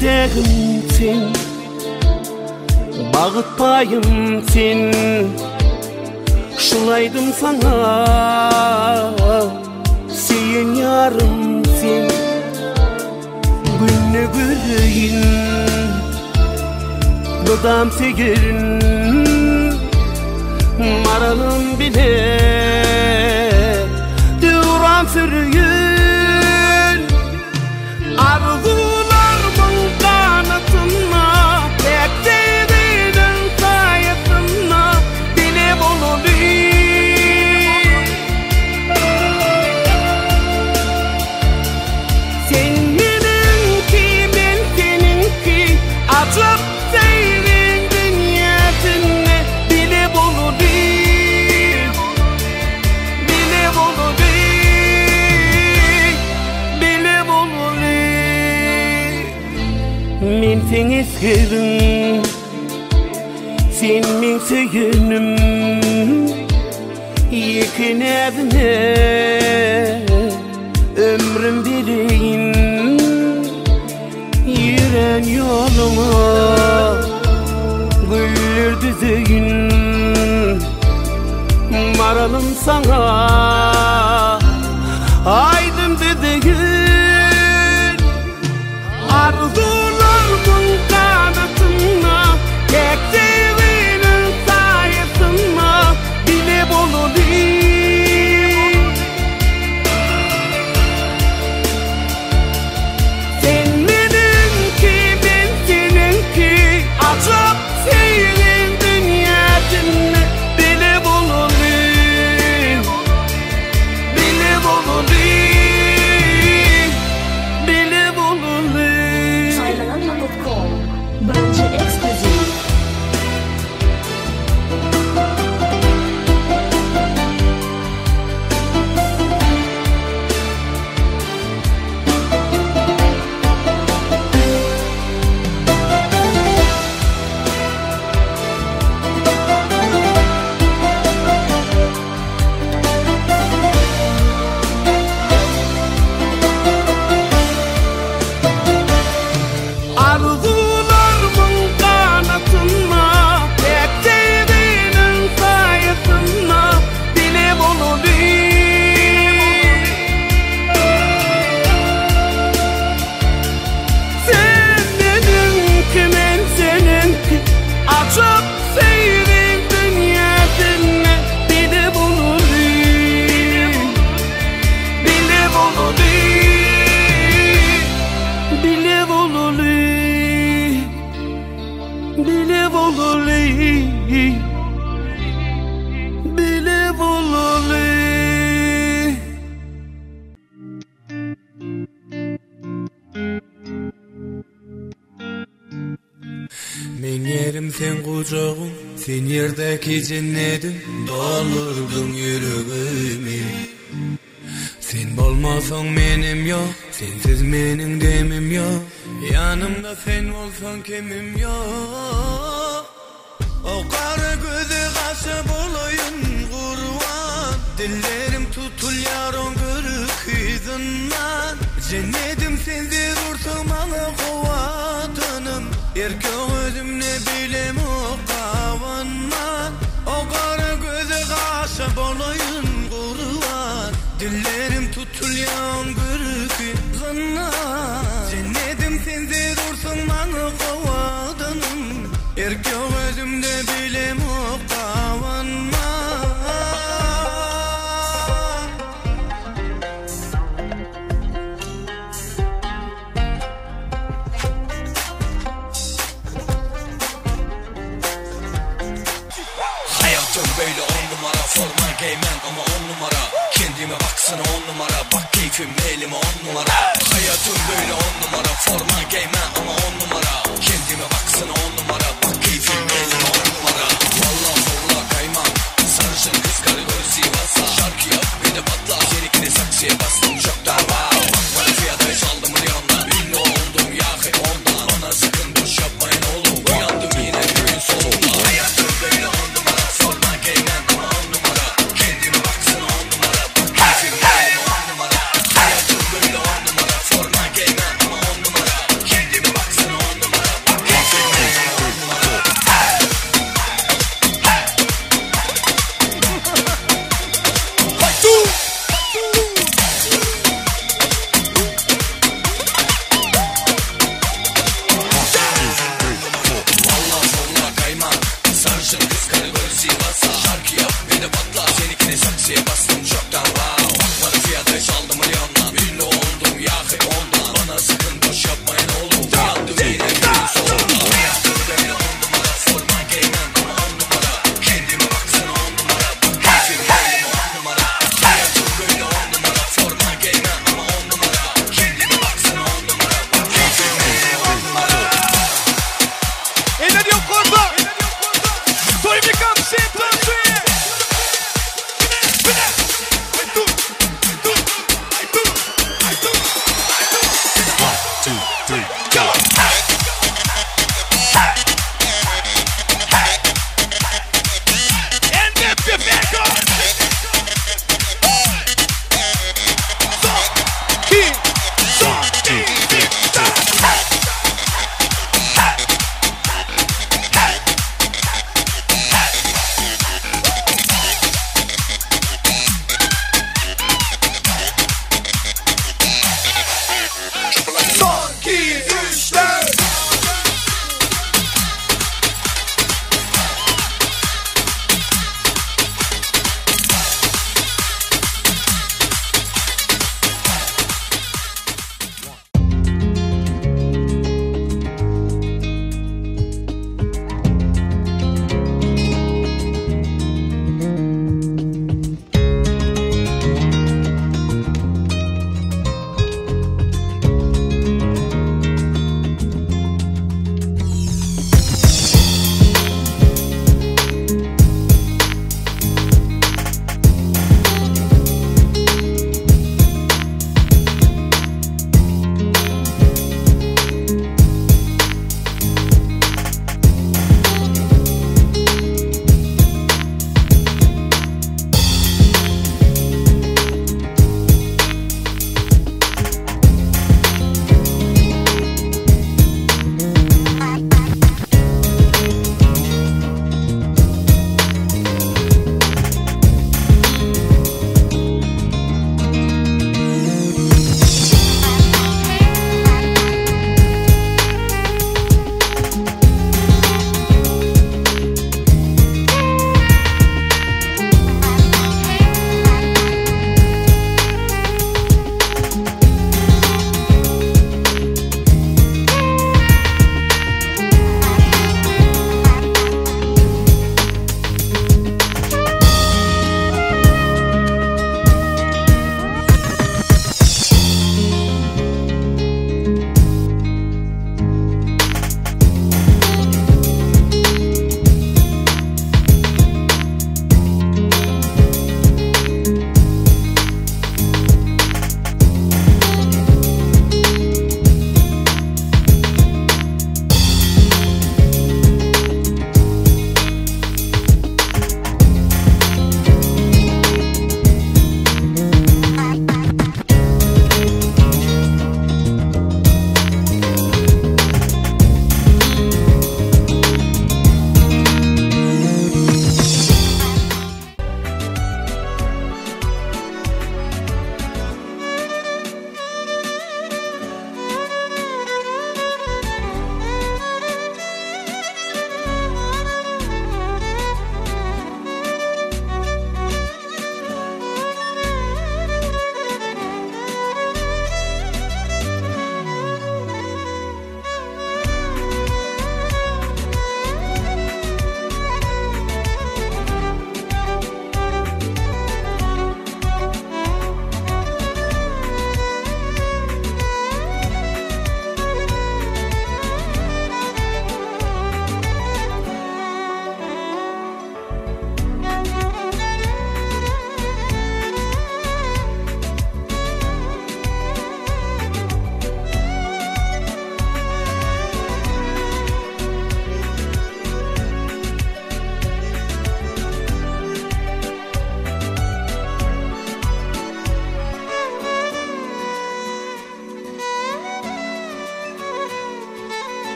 Yürüdüğüm sen, bağıtpayım sen. Şulaydım sana, sen yarım sen. Günü göreyim, dudam segerin. Maralım bile, duran sürüyün. Arzularımın kanatına, beklediğinin sayesinde bile bulunayım. Sen benimki, ben seninki, acıp seyrin dünyasını bile bulunayım. Bile bulunayım, bile bulunayım. Men seni sevdim, sen men söyünüm. Yekin evine ömrüm bileyim. Yürüyen yoluma güller düzeyim. Maralım sana aydın düzeyim. Arzularımın kanatına, tek sevinin sayesinde bile bulunayım. Sen benimki, ben seninki, acıp seyrin dünyasını bile bulunayım. Bile bulunayım, bile bulunayım. Saylananma.com Bence ekskluzif. Arzularımın kanatına, tek sevinin sayesinde bile bulunayım. Sen benimki, ben seninki, acıp seyrin dünyasını bile bulunayım. Bile bulunayım, bile bulunayım, bile bulunayım, bile bulunayım. Men yerim sen kucağım, sen yerdeki cennetim, doldurdun yüreğimi. Sen bolmasan menim yok, sensiz menin demim yok. Yanımda sen olsan kimim yok. O kara gözü kaşı bulayın kurban. Dillerim tutul yarın görük yüzünden. Cennetim sensiz vursun bana kuvatanım. Erkek özümle bilem o kavanman. O kara gözü kaşı bulayın kurban. Dillerim tutul yarın görük yüzünden. Cennetim sensiz vursun bana kuvatanım. Erkek özümde bilem o kavanman. Hayatım böyle 10 numara, forma giymem ama 10 numara. Kendime baksana 10 numara, bak keyfim elime 10 numara. Hayatım böyle 10 numara, forma giymem ama 10 numara. Kendime baksana 10 numara, bak keyfim elime 10 numara. Vallahi zorla kaymam, sarışın kız kategori Sivas'a. Şarkı yap bir de patla, seninkini saksıya bastım çok dar var. Bak bana fiyatı çaldım milyondan, ünlü oldum yahi ondan. Bana sakın boş yapmayın oğlum, uyandım yine köyün solunda. Hayatım böyle 10 numara, forma giymem ama 10 numara. Kendime baksana 10 numara, bak keyfim elime 10 numara. Hayatım böyle 10 numara, forma giymem ama 10 numara. Kendime baksana 10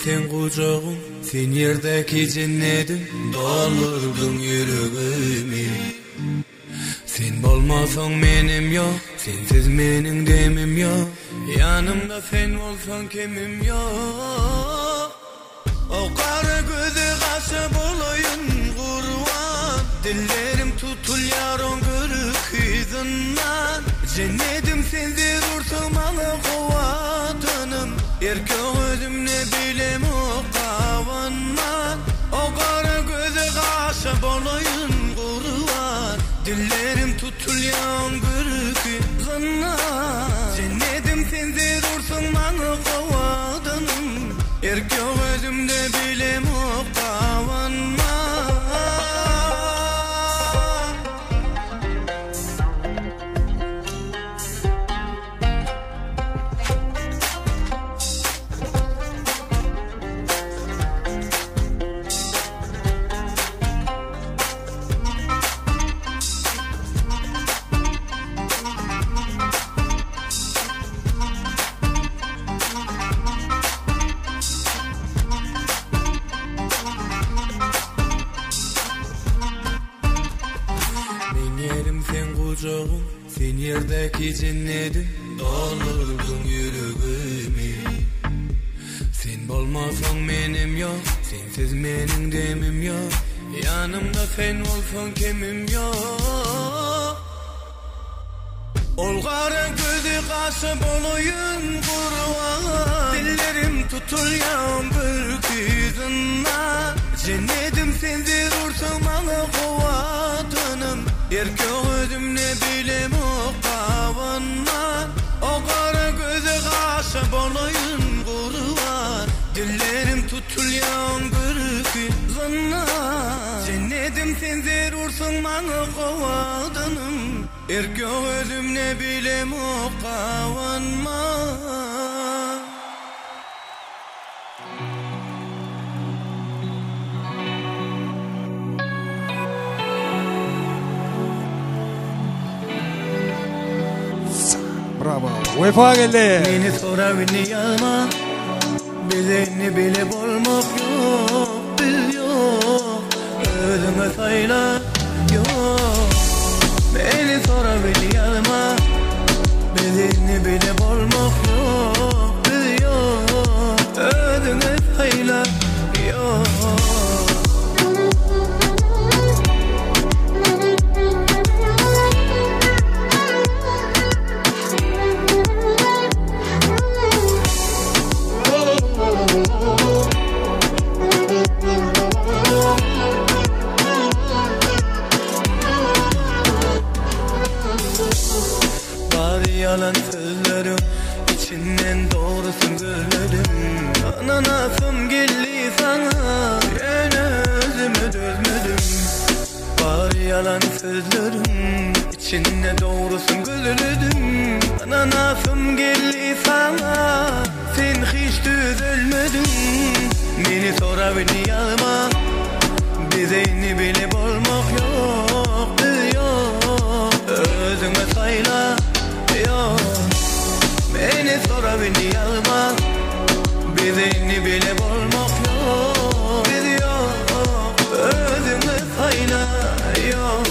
sen kucağın, sen yerdeki cennetim, doldurdun yüreğimi. Sen olmasan benim yok, sensiz mening demim yok. Yanımda sen olsan kimim yok. O kara gözü kaşı bolayın kurban, dillerim tutulyor on kırık yüzünden. Cennetim sensiz ursun bana kuvatanım, erkek özüm ne bilem o kavanman. O kara gözü kaşı bolayın kurban, dillerim tutulyor on kırık yüzünden. Cennetim sensiz ursun bana kuvatanım, erkek özüm ne bilem o kavanman. Sen yerdeki cennetim, doldurdun yüreğimi. Sen olmasan benim yok, sensiz mening demim yok. Yanımda sen olsan kimim yok. Ol kara gözü kaşı bolayın kurban, dillerim tutulyan bir yüzünden. Cennetim sensiz ursun bana kuvatanım, erkek özüm ne bilem o kavanman. O kara gözü kaşı bolayın kurban, dillerim tutulyan bir yüzünden. Cennetim sensiz ursun bana kuvatanım, erkek özüm ne bilem o kavanman. Bravo. Vefa geldi. Beni sonra beni yalma, bizeni bile bolmak yok, biz yok. Özüme sayla yok. Beni sonra beni yalma, bizeni bile bolmak yok, biz yok. Özüme sayla yok. Yalan sözlerim, içinden doğrusun gözlerim. Ananasım geldi sana, ben özümü dözmedim. Var yalan sözlerim, içinde doğrusun gözlerim. Ananasım geldi sana, sen hiç düzelmedin. Beni sonra beni yalma, bizeni bile bolmak yok, biz yok. Özüme sayla yok. Beni sonra beni yalma, bizeni bile bolmak yok, biz yok. Özüme sayla yok.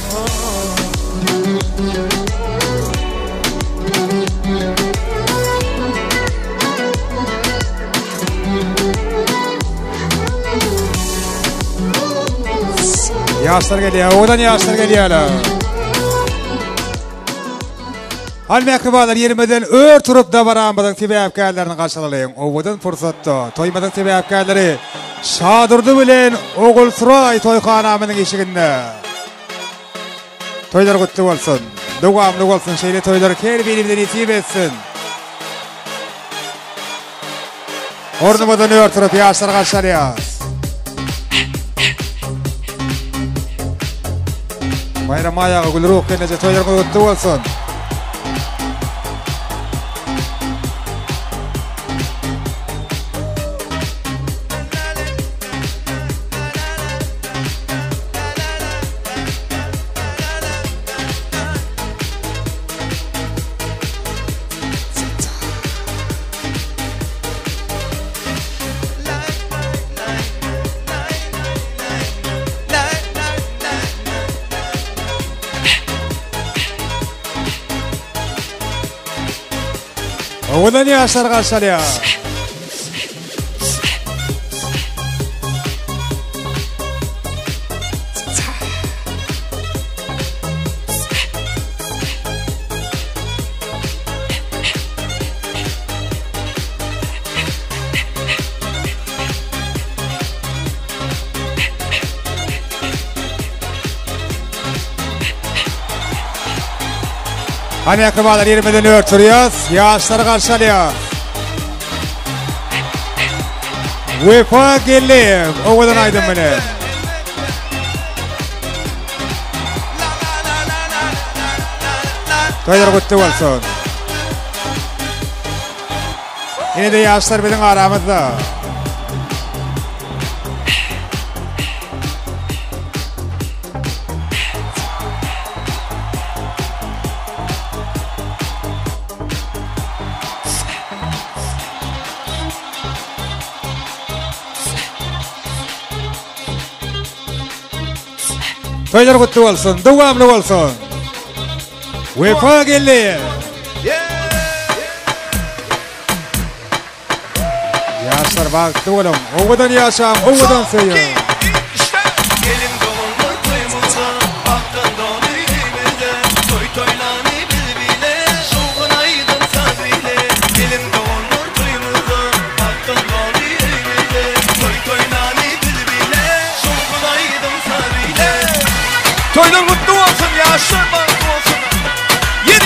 Yaşlar geliyor, odan yaşlar geliyor. Halme akıbalar yerimeden ör turup da varambadan sebepkarlarını karşılalayın. Ovadan fırsatda toymadan sebepkarları şadırdı bilen Oğul Suray toyxanamının eşiginde. Toylar kutlu olsun, devamlı olsun, şeyle toylar her birimden nasip etsin. Ornumadan ör turup yaşlar karşılıyor. Bayram ayağı gül ruh kendince toylar kutlu olsun. Oğudan yaşlar karşılıyor. Hani akıbalar yermeden örtürüyoruz. Yaşları karşılıyor. Vefa geldi. Oğudan aydın beni. Toylar kutlu olsun. Yine de yaşlar bizim aramızda. Toylar kutlu olsun, devamlı olsun. Vefa geldi. Yaşlar baktı oğlum, oğudan yaşam, oğudan sayıyor. Gelin doğumlar toyumuza, baktan doğru yüreğimizde. Toy toylani bilbile, şovun aydın sabriyle. Gelin doğumlar toyumuza, baktan doğru yüreğimizde. Toy toylani bilbile, şovun aydın sabriyle. Toylar mutlu olsun, yaşlar mutlu olsun. Yedi.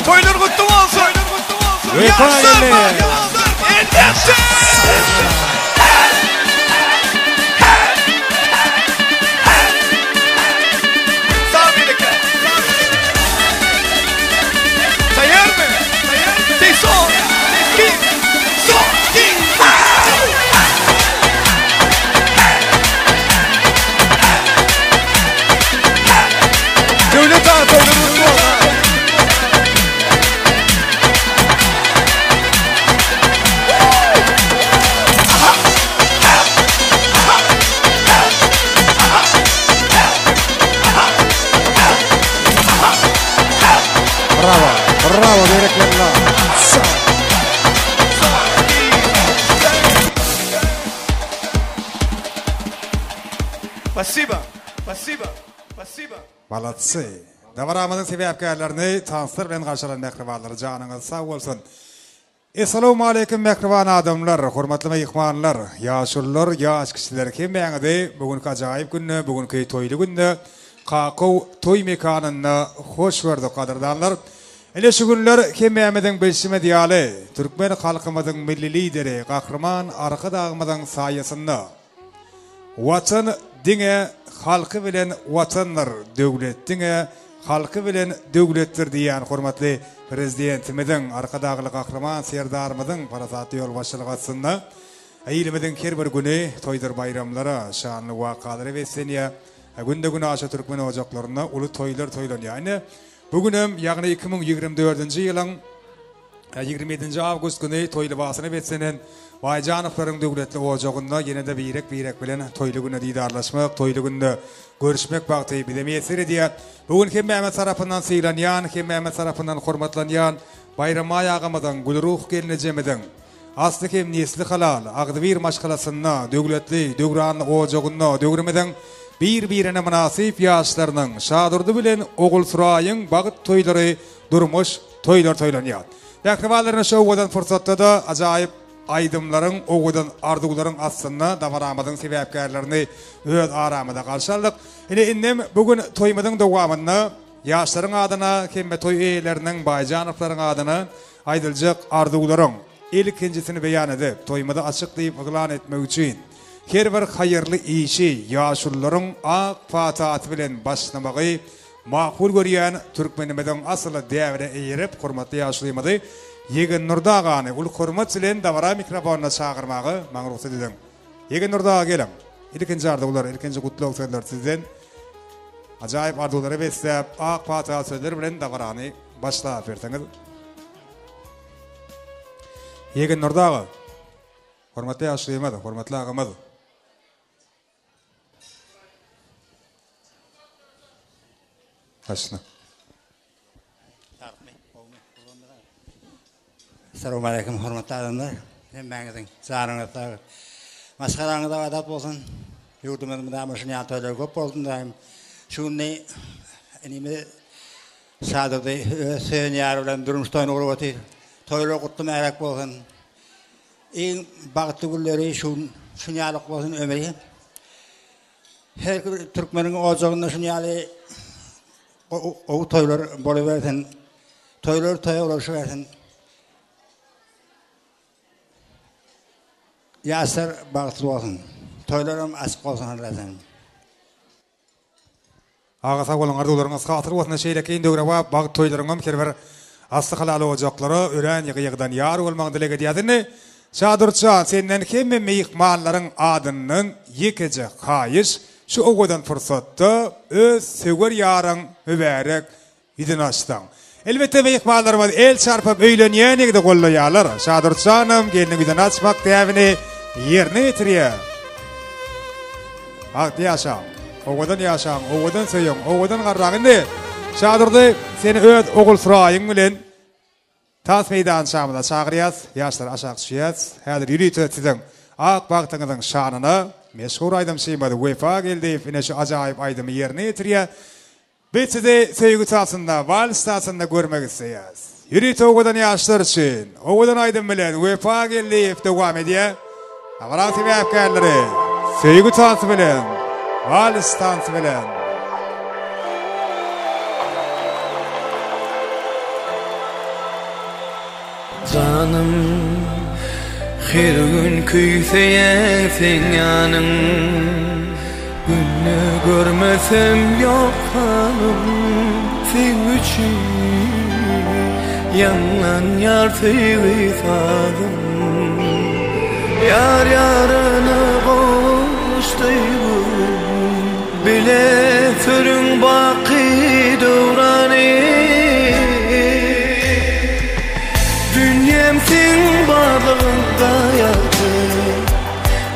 Toylar kutlu olsun. Yaşlar var. Elbette. Sağ birlikte. Sayar mı? Say son. Ki. Son. Ki. Devlet ağa toylar kutlu olsun. Bravo, bravo, bereketler. Спасибо, спасибо, спасибо. Balatsı. Davaramızın sebepkarlarını tansır bilen karşılan mehribarları canınız sağ olsun. Assalamu alaykum mehriban adamlar, hormatly mehmanlar, ýaşullar, ýaş kişiler kemmäňide bugünkü ajaýyp günne, bugünkü toýly günde Kakaw toy mekanyna hoş gördük kaderdanlar. Ele şu günler kemmämeden bilşime diýaly, Türkmen halkymyzyň milli lideri, gahrman arka dağmadan saýasynda. Watan diňe halky bilen watanlar, döwlet diňe halky bilen döwletdir diýen hormatly prezidentimizin arka dağlı gahrman serdarymyzyň parasaty ýol başlygasynda aýylymyzyň her bir güni toýdur bayramlara şanly wakalary wesenýär. Günde güne aşa Türkmen ojaklaryna uly toýlar toýlanýar. Ýani bugünem ýagny 2024-nji ýylyň 27-nji awgust güni toýly basyny betsenen Baýjanowaryň döwletli ojagynda ýene-de birek bilen toýly güne diýdarlaşmak, toýly günde görüşmek bagty bilemýär diýär. Bugün hem Mehmet tarapyndan syýlanýan, hem Mehmet tarapyndan hormatlanýan bayrama ýagamadan gülruh gelinejemeden asly hem nesli halal Agdyr maşgalasyna döwletli döwranly ojagynda döwremeden bir-birine münasip ýaşlarynyň şadurdy bilen ogul suraýyň bagyt toýlary durmuş toýlar toýlanýar. Ýakybalaryna şu wagtdan fursatda da ajaýyp aýdymlaryň ogudan arduglaryň aslynda dawaramyzyň sebäpkärlerini öz aramyda galşaldyk. Inem bugün toýmyzyň dowamynda ýaşlaryň adyna hemme toý eýleriniň Baýjanowaryň adyna aýdyljak arduglaryň ilkinjisini beýan edip toýmyda açyklayıp ýylan etmek üçin her bir hayırlı işi ýaşullaryň ak fatahat bilen başlamagy makul görýän türkmenimizden asly däwre eýerip hormatly ýaşlymyzy Ýegen Nurdagany ul hormat bilen dawara mikrofonna çagyrmagy maňa ruhsat edin. Ýegen Nurdaga geliň. İlkinji ardular, ilkinji gutluk sözler sizden. Ajaýyp ardulary beslep ak fatahat sözleri bilen dawarany başlap berseňiz. Ýegen Nurdaga hormatly ýaşlymy, hormatly agamy. Başla. Assalamu alaykum hormatly adamlar. Hemmäňiziň zaryňyzda maşgaraňyzda adat bolsun. Ýurdumyzda maşyny ýatylar köp boldum daýym. Şuny enime şadady söýňär bilen durmuşdan uruwaty. Toýlar gutly merak bolsun. Iň bagtly gülleri şunýalyk bolsun ömeri. Her türkmeniň ojagyna şunýaly o toylar bolaversin. Toylar toylaşıversin. Ýaşlar bagtly bolsun. Toylarym açyk bolsun lazım. Ağa sağ bolun ardularyňyz hatyr bolsun şeýlekeýin döwreba bagyt toýlaryňam kerber asly halal ojaklary ören ýygydan ýar bolmagy dilek edýärni. Şadurçan senden hemme mehmanlaryň adynyň ýekije haýyş şu ogodan fursatda öz söwer ýaryň mübarek ýüzüni açdyň. Elbette mehmanlarymyz el çarpyp öýlenýänigde gollaýarlar. Şadurçanym gelini ýüzüni açmak täwini ýerine ýetirýär. Wagt ýaşaň, ogodan söýüň, ogodan garragyndy. Şadurdy seni öz ogul suraýyň bilen tas meydan şamyna çagyrýas, ýaşlar aşağı düşýäs. Häzir ýürüýtip siziň ak bagtyňyzyň şanyna meşhur aýdym şeýmady wefa geldi, ine şu ajaýyp aýdymy ýerine ýetirýär. Biz sizi söýgü çasynda, wal stasyonda görmek isleýäs. Ýürüýtip ogodan ýaşlar üçin, ogodan aýdym bilen wefa geldi, dowam edýär. Agara sebäpkärleri, söýgü çasy bilen, wal stasyony bilen Canım her gün küýseýär ýanyň günni görmesem ýok hanım sen üçin ýanlan ýar seýdym ýar ýaryny goşdyby bile sürüň baky döwrany sen barlığında ýatyp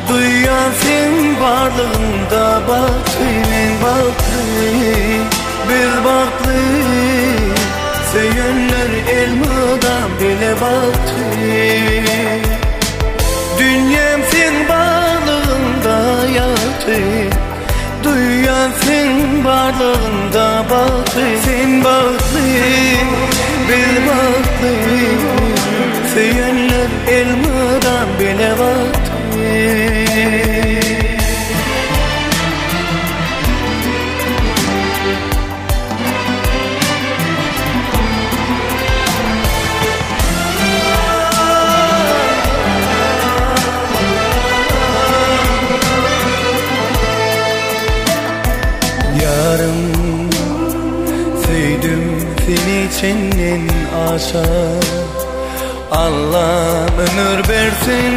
duýan sen barlığında batýyn batly bir batly söýenler elmydan bile batly dünyam sen barlığında ýatyp duýan sen barlığında batly sen batly bir batly söýenler yarım Süydüm seni içinin aşa Allah ömür versin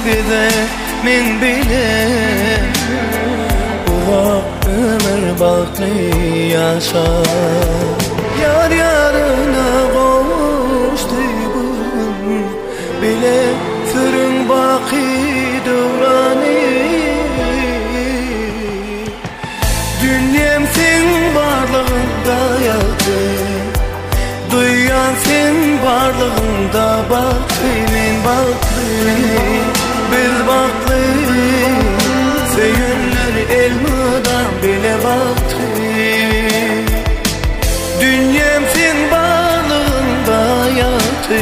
bize min bile Uva ömür baklı yaşa Yar yarına koştu bile sürün baki dövrani Dünyam sen varlığında yaktı Duyan sen varlığında baktı men baktı Biz baktı Söyünler elmadan bile baktı Dünyam sen varlığında yaktı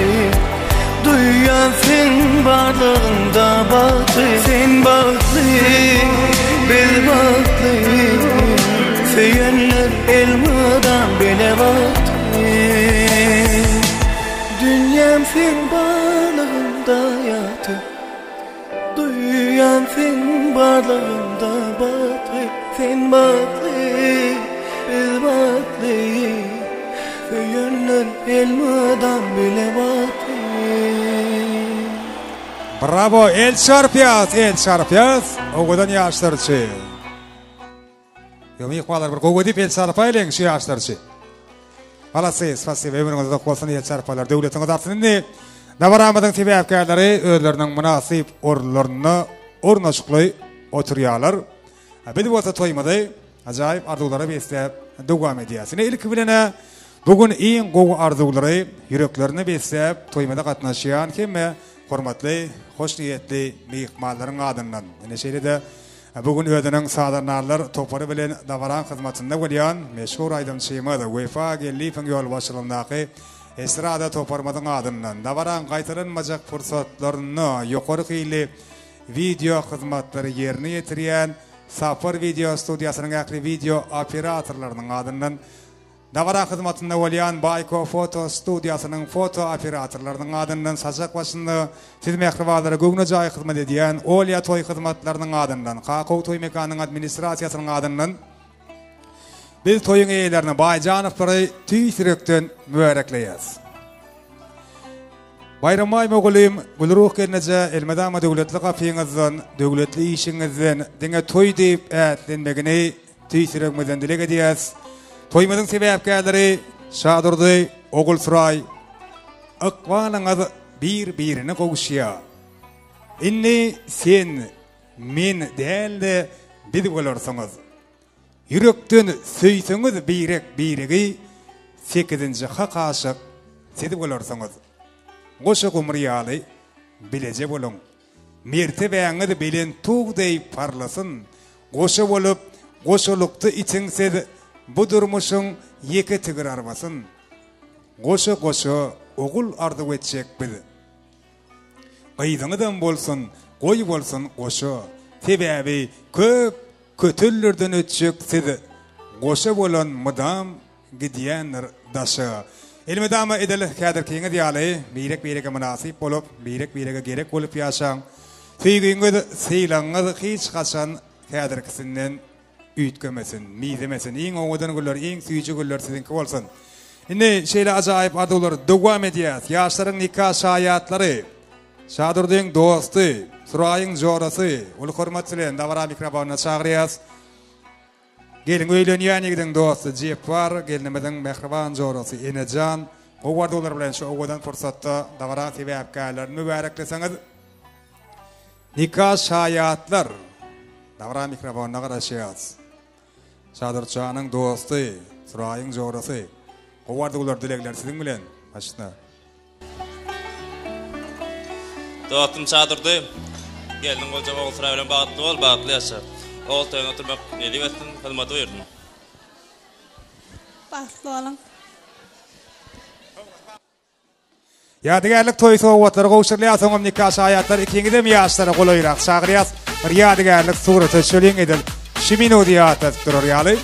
Duyan sen varlığında baktı Sen baktı Biz baktı Söyünler elmadan bile baktı Dünyam sen varlığında yaktı Duyan sen varlığında baktı Sen baktı Biz baktı Söyünler elmadan bile baktı Bravo, el çarpyaz. Oğudan yaşlarçı. Yomi iqbalar bir qo'g'u deb el çarpaylang şu yaşlarçı. Halasiz, spasiba, ömrüňizde bolsun el çarpalar. Döwletiňiz artynda Davaramadyň sebäpkärleri özlerining münasip orlaryny ornaşykly oturýarlar. Bedi bolsa toýmady, ajaýyp arzuwlara beslep dowam edýär. Ilki bilene bugün iň gowy arzuwlary yüreklerini beslep toýmada gatnaşýan kemme hormatly, hoş niyetli mehmanlaryň adyndan. Ene şeýle bugün ödeniň sadarnarlar topary bilen Davaran hyzmatynda bolýan meşhur aýdamçymyz UEFA Gellifen ýol başlygyndaky Esrada toparmadyň adyndan Davaran gaýtarylmajak fursatlaryny ýokary gyly video hyzmatlary ýerine ýetirýän Safar video studiýasynyň äkli video operatorlarynyň adyndan Davaran hyzmatynda bolýan Bayko foto studiýasynyň foto operatorlarynyň adyndan sajak başynda siz mehribalary gögne jaý hyzmat edýän Olya toy hyzmatlarynyň adyndan Kakaw toy mekanynyň administrasiýasynyň adyndan biz toyun eýlerini Baýjanowlary tüýsürekden mübarekleýäs. Bayramay mogulym gulruh gelneje elmedama döwletli gapyňyzdan, döwletli işiňizden diňe toy diýip ätlenmegini tüýsürekmeden dilek edýäs. Toýmadyň sebäpkärleri şadurdy, ogul suray, aqwanyňyz bir-birini gowuşýar. Inni sen, men dälde biz bolarsyňyz. Yürekden söýseňiz biregi 8-nji hak aşyk sedip bolarsyňyz. Goşa gumriýaly bileje boluň. Mertebeňiz bilen tugdaý parlasyn. Goşa bolup, goşalykdy içiňsiz bu durmuşyň ýeke tigir arbasyn. Goşa ogul ardy etjek bil. Gaýdyňydan bolsun, goý bolsun goşa. Sebäbi köp kötüllerden ötjek sizi. Goşa bolan mudam gidýänler daşa. Elmedama edeli kädir kiňe diýaly, birek münasip bolup, birek gerek bolup ýaşaň. Süýgüňiz, syýlaňyz hiç gaçan kädirkisinden üýtgemesin, mizemesin. Iň oňudan güller, iň süýji güller sizinki bolsun. Indi şeýle ajaýyp arzuwlar dowam edýär. Ýaşlaryň nikah şaýatlary, şadurdyň dosty, suraýyň jorasy, ul hormat bilen Davara mikrofonyna çagyrýas. Gelin öýlenýänigdiň dosty Jepar, gelinimizin mehriban jorasy Enejan. O wardolar bilen şu owadan fursatda Davara sebäpkärlerini mübarekleseňiz. Nikah şaýatlar Davara mikrofonyna garaşýas. Şadurçanyň dosty, suraýyň jorasy. O wardolar dilekler siziň bilen. Başna. Dostum çadırdy. Geldim golca oğulsura bilen bagatly bol, bagatly ýaşa. Oğul toýuna oturmak edip etdim, hyzmat buyurdum. Bagatly bolan. Ýadygarlyk toý sowgatlary gowşurlýar, nikah şaýatlar ikiňide mi ýaşlara golaýrak çagyrýas. Bir ýadygarlyk suraty şöleň edil. Şimino diýatat durýaly.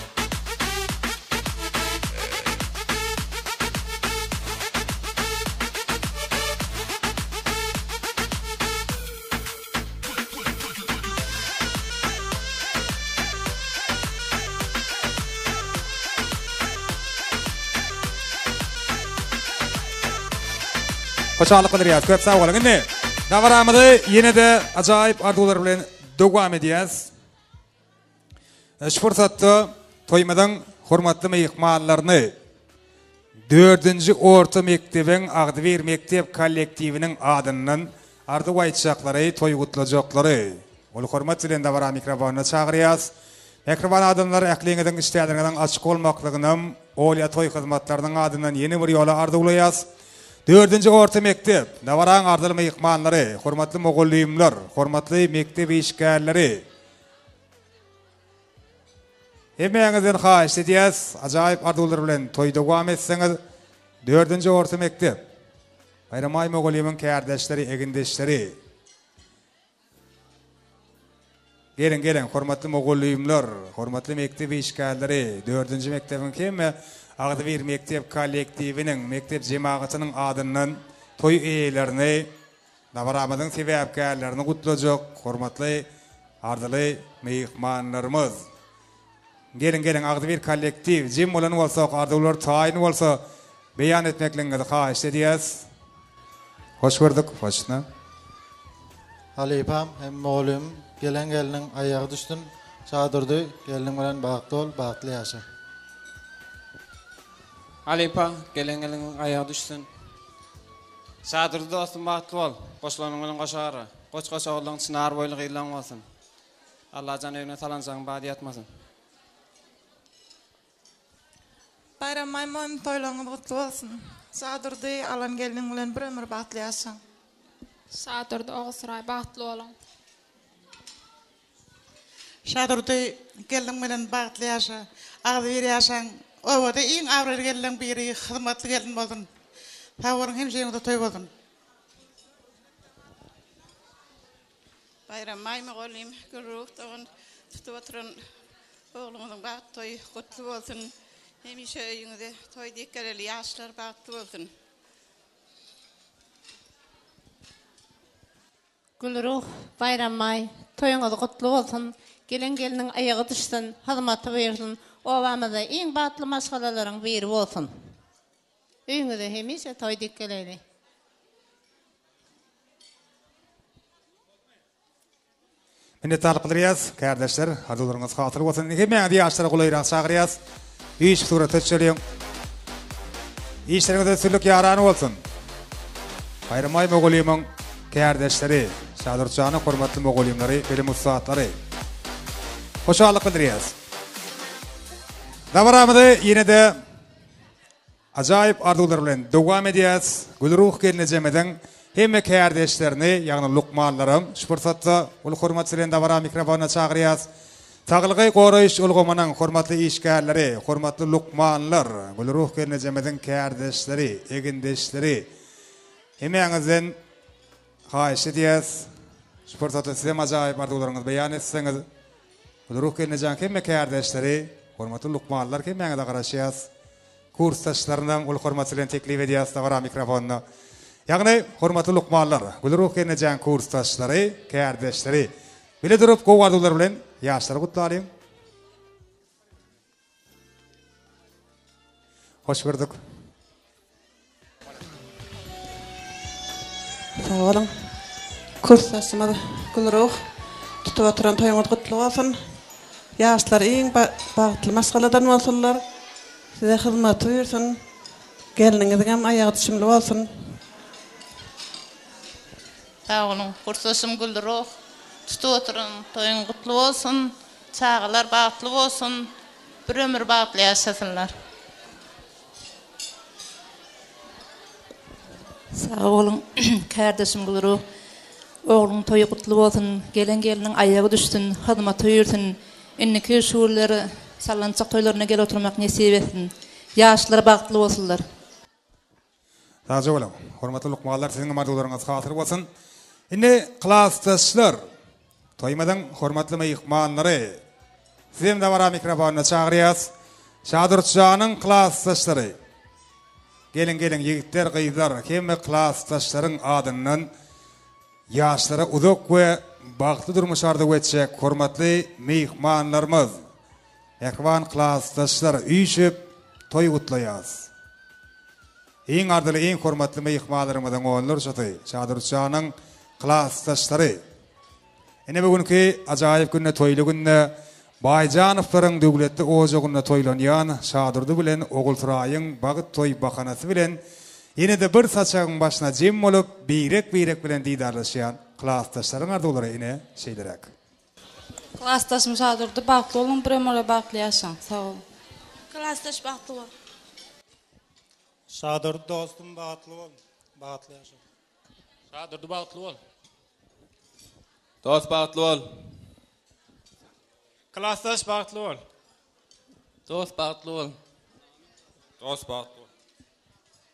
Hoşçakalın dileriz. Köp sağ olun. Indi davaramızı yine de acayip arzular bilen devam edeceğiz. Şu fırsatda toymadan hormatly mehmanlaryny 4-nji orta mektebin Agdyr mektep kollektivinin adından ardy aýtjaklary, toy gutlajaklary. Ol hormat bilen dawara mikrofonyna çagyrýas. Mikrofon adamlar äkliňiň işlerlerinden açyk bolmaklygyny, olya toy hyzmatlarynyň adından yeni bir ýola arzulayas. 4-nji orta mektep dawaraň ardyly mehmanlary, hormatly mogallimler, hormatly mektep işgärleri. Hemeňizden haýyş edýäs, ajaýyp arzular bilen toy dowam etseňiz 4-nji orta mektep. Bayramay mogallimyň kärdeşleri, egindeşleri. Gelin, hormatly mogallimler, hormatly mektep işgärleri, 4-nji mektebin kemme Agdyr mektep kollektiviniň, mektep jemaatynyň adından toy eýelerini, dawaramyzyň sebäpkärlerini gutlajak hormatly ardyly mehmanlarymyz. Gelin Agdyr kollektiv jem bolan bolsa, ardylar taýyn bolsa beýan etmekliňizi haýyş edýäs. Hoş gördük, hoşna. Halypam hem moğlum geliniň aýagy düşdün. Çadyrdy, geliniň bilen bagtly ol, bagtly ýaşa. Halypa geliniň aýagy düşsün. Çadyrdy dostum bagtly ol, goşlanyň bilen goşary. Goç oğlan çınar boýly gylan bolsun. Allah janyna salansaň bady ýatmasyn. Bayram maymon toylaňyz gutly bolsun. Çadyrdy alan geliniň bilen bir ömür bagtly ýaşaň. Çadyrdy oğsuray bagtly bolan. Çadyrdy geliniň bilen bagtly ýaşa. Agdyr ýaşaň. Owada iň awrar gelin biri hyzmatly gelin boldun. Tawaryň hem jeňde toy boldun. Bayram maýmy golim guruk toň tutup oturan oğlumyň bagty toy gutly bolsun. Hemişe öýüňde toy dikkereli ýaşlar bagtly bolsun. Gülruh bayramay toyuňyz gutly bolsun. Geliniň aýagy düşsün, hyzmaty bersin. Owamyza iň batly maşgalalaryň biri bolsun. Öýüňde hemişe toy dikkereli. Minnet alqyryas, kardeşler, arzularınız hatyr bolsun. Hemen ýaşlara gulaýrak çagyrýas. İş suratı çelýän. İşleriňizde sürlük ýarany bolsun. Bayramay mogallimyň kardeşleri, şadyrjany hormatly mogallimlary, bilim ustatlary. Hoşçakalyn bildirýäs. Dawaramyzy ýene de ajaýyp arzular bilen dowam edýäs. Gülruh gelinejemeden hemme kardeşlerini, ýagny lukmanlarym, şu fursatda ul hormatly bilen dawara mikrofona çagyrýas. Taglygy goraýyş ulgamanyň hormatly işgärleri, hormatly lukmanlar, Gülruh gelinejemeden kardeşleri, egindeşleri. Hemeňizden haýyş edýäs. Şu fursatda size ajaýyp arzularyňyzy beýan etseňiz, Gülruh gelinejän hemme kardeşleri, hormatly lukmanlar hemeňize garaşýas. Kursdaşlarynyň ul hormatly bilen teklip edýäs dawara mikrofonna. Ýagny hormatly lukmanlar, Gülruh gelinejän kursdaşlary, kardeşleri. Bile durup gowy arzular bilen ýaşlary gutlaýyn. Hoş gördük. Sağ olun. Kursdaşymyz Gülruh tutup oturan toyuňyz gutly bolsun. Ýaşlar iň bagtly maşgaladan bolsunlar. Size hyzmat bersin. Geliniňiz hem aýagy düşümli bolsun. Sağ olun. Kursdaşym Gülruh tutup oturan toyuň gutly bolsun. Çağlar bagtly bolsun. Bir ömür bagtly ýaşasynlar. Sağ olun, kardeşim Gülruh. Oğlum toyu gutly bolsun, geliniň aýagy düşsün, hyzmaty ýürsin. Inniki şuurlary salançak toylaryna gel oturmak nesip etsin. Ýaşlar bagtly bolsunlar. Sağ olun. Hormatly lukmanlar, siziň arzularynız hatyr bolsun. Indi klassdaşlar, toymadan hormatly mehmanlary, sizem dawara mikrofonyna çagyrýas. Şadyrjanyň klassdaşlary. Gelin ýigitler, gyzlar, hemme klassdaşlaryň adından ýaşlara uzak we bagtly durmuşarda geçjek hormatly mehmanlarymyz. Ekwan klassdaşlar üýşüp toy gutlaýas. Iň ardyly, iň hormatly meýhmanlarymyzyň oğullar şaty, Şadyrjanyň klassdaşlary. Ene bugünkü ajaýyp günne toýly günne Bayjanowlaryň döwletli ojagyna toýlanýan Şadyrdy bilen ogul Turaýyň bagyt toý bakanasy bilen ýene-de bir saçagyň başyna jem bolup beýrek bilen diýdarlaşýan klassdaşlaryň ardylary ine şeýlerek. Klassdaşym Şadyrdy bagtly bolun, premere bagtly ýaşaň. Sag ol. Klassdaş bagtly bol. Şadyrdy dostum bagtly bol, bagtly ýaşaň. Şadyrdy bagtly bol. Dost bagtly bol. Klassdaş bagtly bol. Dost bagtly bol. Dost bagtly bol.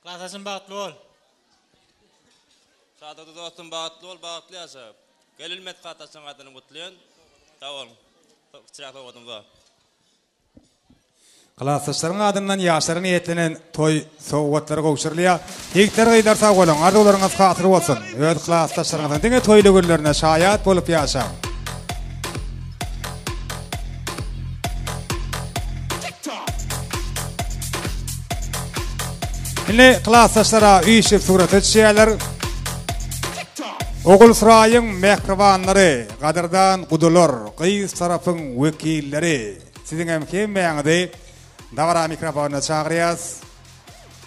Klassdaşym bagtly bol. Şadyrdy dostum bagtly bol, bagtly ýaşap. Gelilmet gatasyň adyny gutlaýan. Tawal. Çyrakly odum var. Klassdaşlaryň adyndan ýaşary niýetlenen toý sowgatlary gowşurlýa. Hekler gaýdar sag bolan, ardularyňyz hatyr bolsun. Öz klassdaşlaryňyzdan diňe toýly günlerine şaýat bolup ýaşaň. Ine klassdaşlara üýşip surat etýärler. Ogul Turaýyň mehribanlary, gadyrdan gudular, gyýs tarapyň wekilleri. Siziň hem kimmeňizde dawara mikrofona çagyrýas.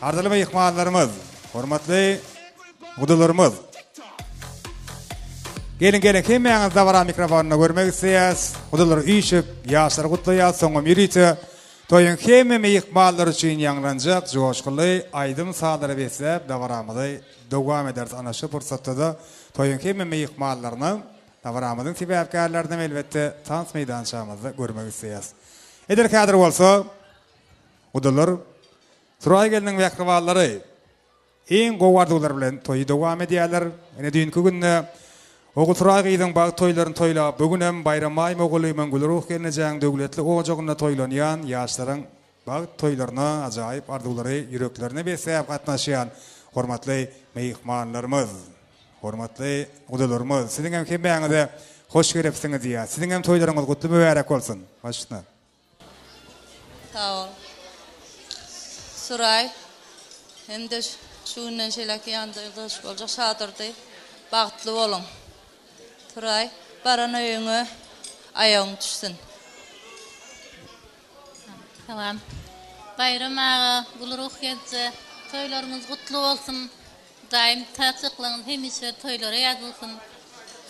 Ardyly meýhmanlarymyz, hormatly gudularymyz. Gelin kimmeňiz dawara mikrofona görmek isleýäs. Gudular üýşip ýaşary gutlaýar, soňra ýürüýte. Toyun hemme meýhmanlar üçin ýangranjak, joşguly, aýdym sadary beslep dawaramyzy dowam ederiz. Ana şu pursatda da toyun hemme meýhmanlaryny dawaramyzyň sebäpkärlerinden elbetde tans meýdançamyzda görmek isleýäs. Eder kadr bolsa, udular Turaýyň wekilleri iň gowardylar bilen toýy dowam edýärler. Ene dünkü günde Ogul Turaýyň bagy toýlaryny toýlap, bugün hem Bayram aý mogulyman gülruh gelnejäň döwletli ojagyna toýlanýan ýaşlaryň bagy toýlaryna ajaýyp ardylary ýüreklerine beslep gatnaşýan hormatly meýhmanlarymyz, hormatly udularymyz. Siziň hem kimmeňizde hoş gelipsiňiz diýär. Siziň hem toýlaryňyz gutly mübarek bolsun. Başyna. Sag ol. Suray, hem de şundan şeýleki ýandygyş boljak Şadyrdy bagtly bolun. Turay, barana öňe aýagyň düşsün. Tamam. Bayram ağa, gulruh gelse, toýlarymyz gutly bolsun. Daim taýyklaryň hemişe toýlara ýazylsyn.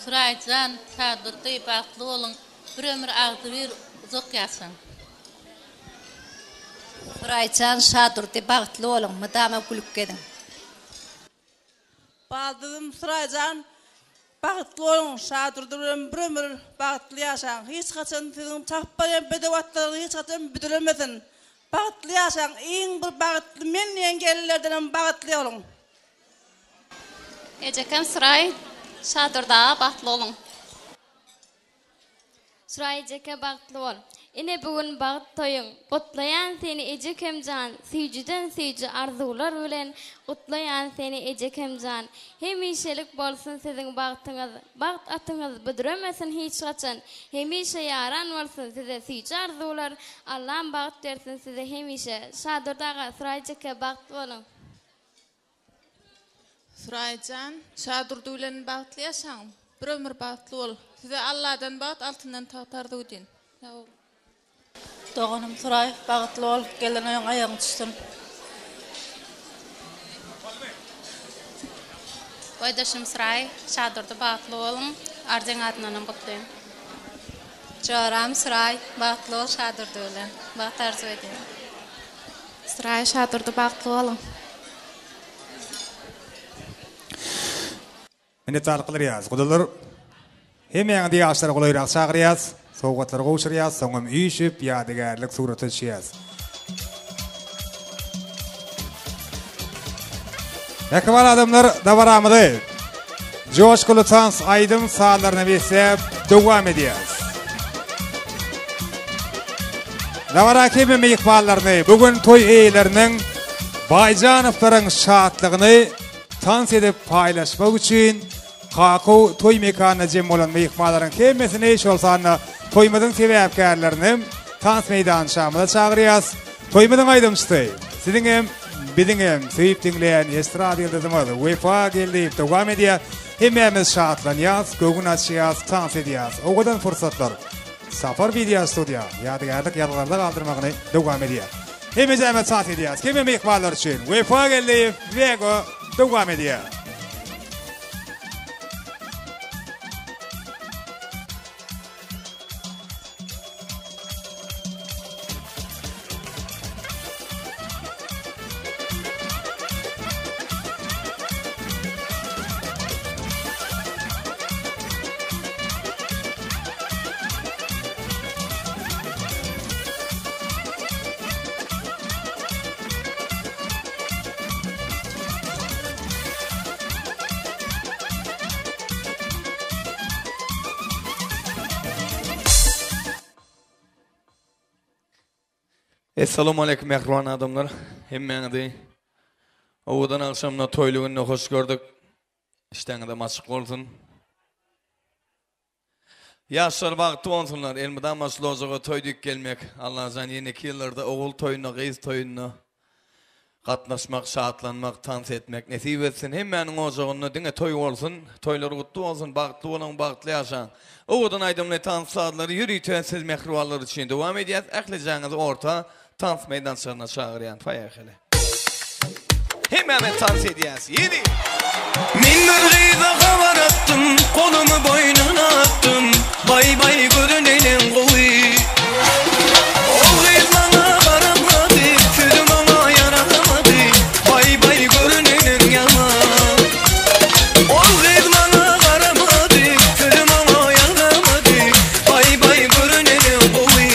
Surayjan, Şadyrdy bagtly bolun. Bir ömür agdy bir uzak ýaşaň. Surayjan, Şadyrdy bagtly bolun. Mydama gülüp gedin. Baldym Surayjan bagtly bolun, Şadyrdy bilen bir ömür bagtly ýaşaň. Hiç gaçan siziň çappaýan bedewatlaryny hiç gaçan büdüremesin. Bagtly ýaşaň, iň bir bagtly men engellerden bagtly bolun. Ejekem Suray, Şadyrda bagtly bolun. Suray ejeke bagtly bol. Ine bugün bagyt toýuň, gutlaýan seni ejekemjan, süýjüden süýjü arzular bilen gutlaýan seni ejekemjan. Hemişelik bolsun siziň bagtyňyz, bagyt atyňyz büdüremesin hiç gaçan. Hemişe ýaran bolsun size süýjü arzular, Allah'ım bagyt bersin size hemişe. Şadyrdaga Suray ejeke bagtly bolun. Surayjan, Şadyrdy bilen bagtly ýaşaň. Bir ömür bagtly bol. Size Allah'dan bagyt altyndan tagtardy ödin. Sag ol. Doğanım Suray, bagtly bol, gelen öňe aýagyň düşsün. Boýdaşym Suray, Şadyrdy bagtly bolun, arjaň adynam gutlaýan. Jaram Suray, bagtly bol Şadyrdy bilen. Bagyt arzu edin. Suray, Şadyrdy bagtly bolun. Mene tarqylar ýaz. Gudalar hemeňde ýaşlar golayrak çagyrýas. Sowgatlar gowşurýas, soňam üýşip ýadygärlik surat etýäs. Ekbal adamlar dawaramydy. Joşguly tans aýdym saalaryny beslep dowam edýäs. Dawara keme meýhmanlaryny bugün toý eýleriniň Bayjanowlaryň şadlygyny tans edip paýlaşmak üçin Kakao toy mekana jem bolan meýhmanlaryň hemmesini eş bolsaň toýmadyň sebäpkärlerini tans meýdançamyna çagyrýas. Toýmadyň aýdymçy. Siziň hem Bizingem süýüp dinleýän estrada ýyldızymyz Wefa geldi. Dowam edýär. Hemmemiz şatlanýas, gögün açýas, tans edýäs. Ogadan fursatlar. Safar video studiýa, ýadygarlyk ýalgarda galdyrmagyny dowam edýär. Hemmemiz ämet sat edýäs. Kim mehmanlar üçin Wefa geldi. Wego dowam edýär. Assalamu alaikum mehriban adamlar. Hemmeňizi owadan akşamna toýlugyny hoş gördük. İşteňizde maçyk bolsun. Ýaşlar bagty bolsunlar. Elmeden maçlozaga toýdyk gelmek. Allah'tan ýene ýyllarda ogul toýuny, gyz toýuny gatnaşmak, şatlanmak, tans etmek nesip etsin. Hemmäniň ojagyny diňe toý bolsun, toýlar gutly bolsun, bagtly bolan, bagtly ýaşaň. Owadan aýdymly tans saatları ýürüýän siz mehribanlar üçin dowam edýär. Ählijaňyzy orta tans meydançalarına çağıryan fayakhele. Hemen tans ediyaz. Yedi. Min mürgide havar attım, kolumu boynuna attım. Bay bay görünelim koy. Oğlum bana varamadı, sözüm ona yaramadı. Bay bay görünelim yaman. Oğlum bana varamadı, sözüm ona yaramadı. Bay bay görünelim koy.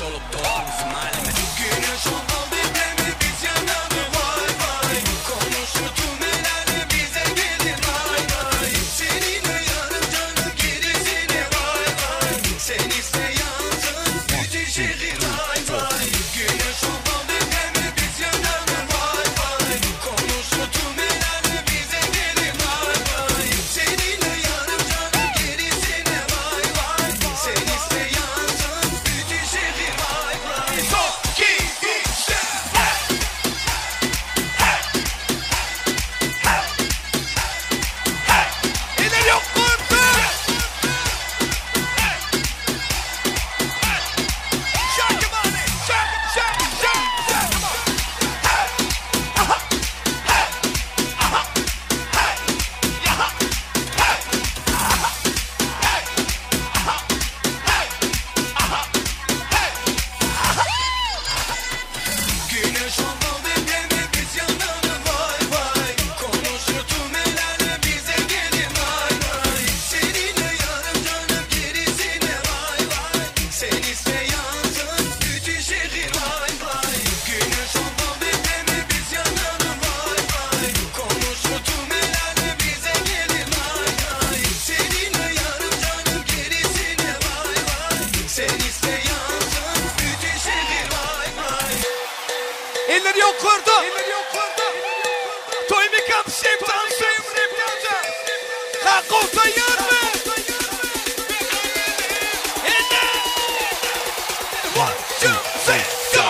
olup doğarımızın alemi Güneş olmalı deme biz yanarı vay vay Konuşur tüm el alem bize gelir vay vay Seninle yarım canım gerisine vay vay Sen iste yansın bütün şehir vay vay Güneş olmalı deme biz yanarı vay vay Konuşur tüm el alem bize gelir vay vay Seninle yarım canım gerisine vay vay Sen iste yansın bütün şehir vay vay Son, iki, üç, Eller yok kurtu. Şarkımane, Güneş olmalı deme biz yanarı vay vay Konuşur tüm el alem bize gelir vay vay Seninle yarım canım gerisine vay vay Sen iste yansın bütün şehir vay vay Güneş olmalı deme biz yanarı vay vay Konuşur tüm el alem bize gelir vay vay Seninle yarım canım gerisine vay vay Sen iste yansın bütün şehir vay vay Eller yok kurtu. Toy mi kap septan septan. Kalk tayar mı? One, two, three, go!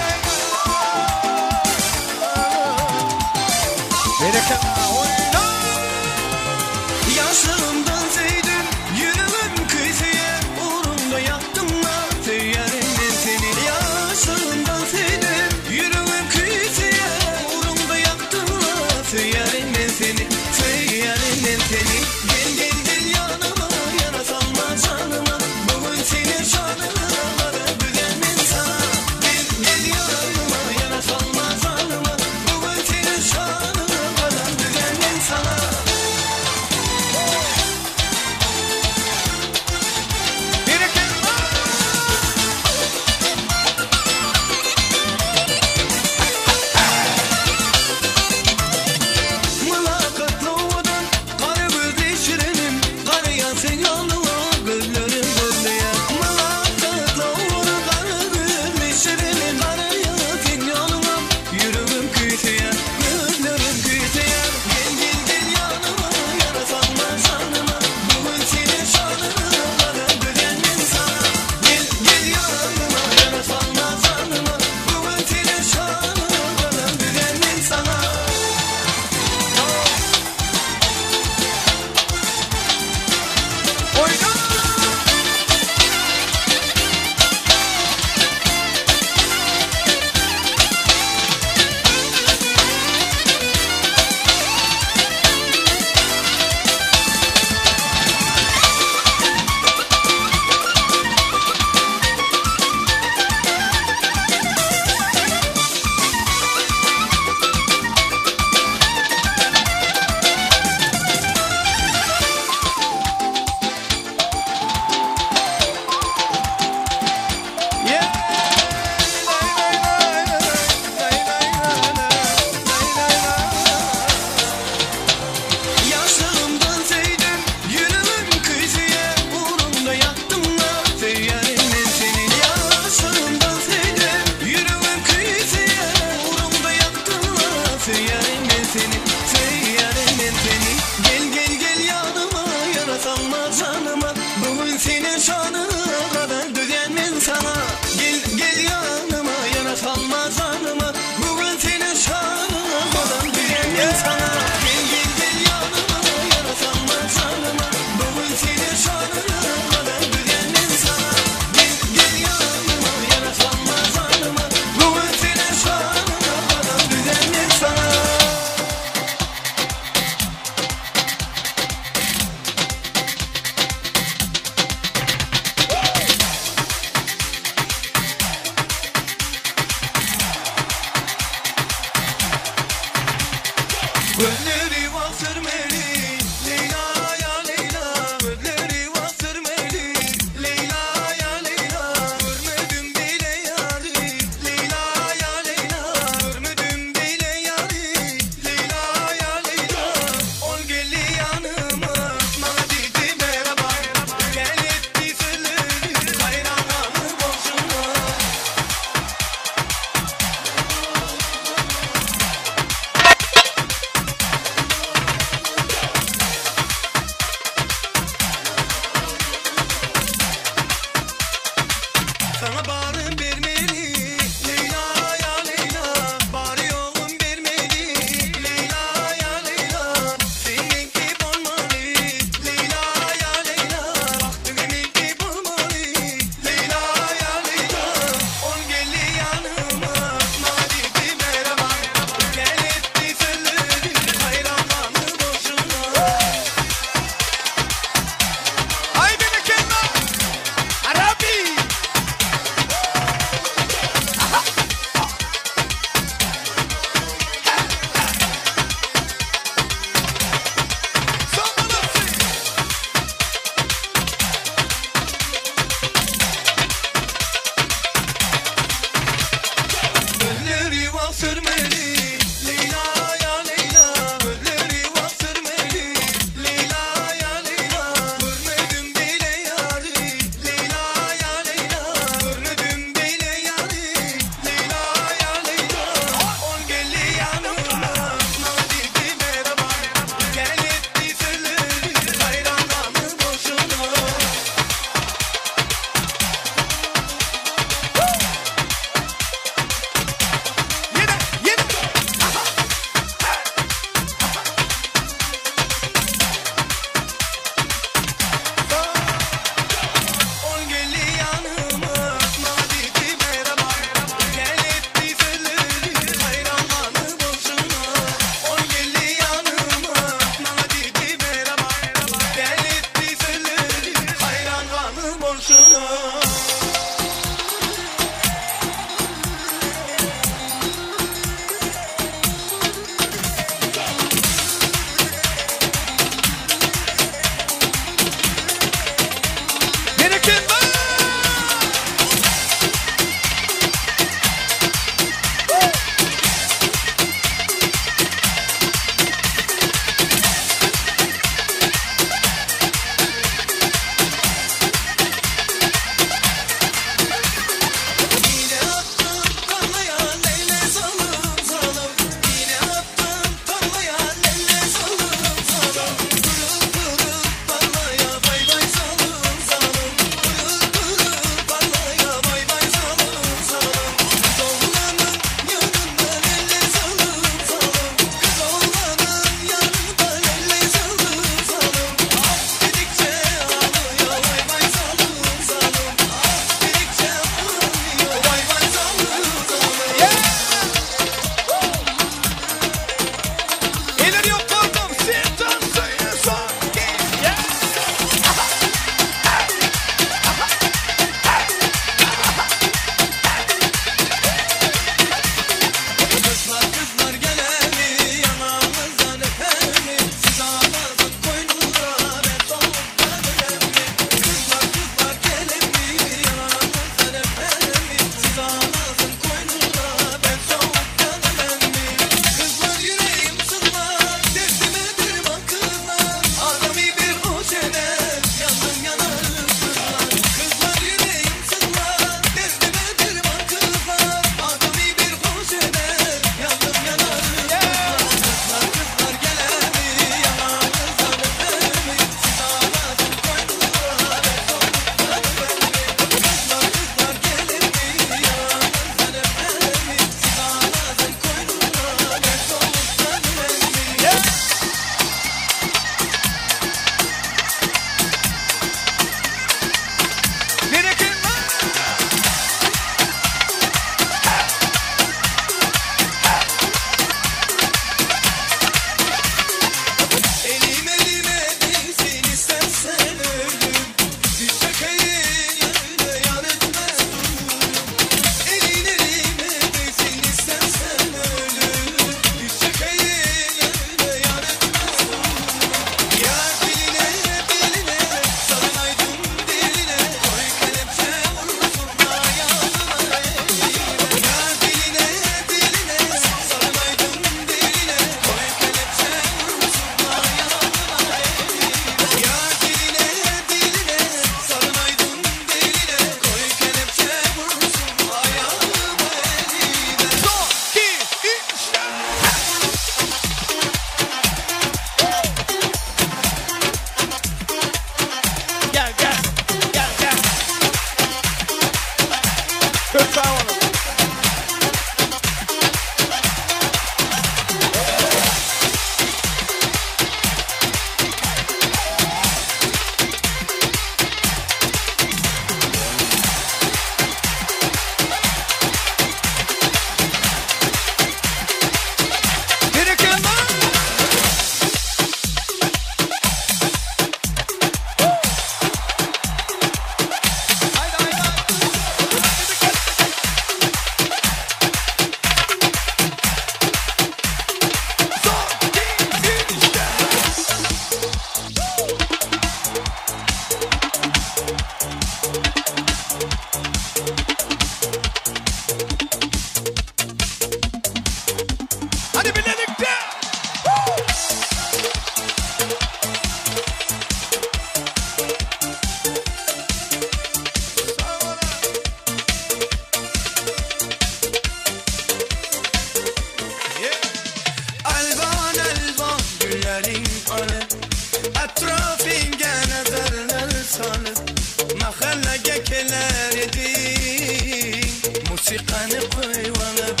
kanı koyvalıp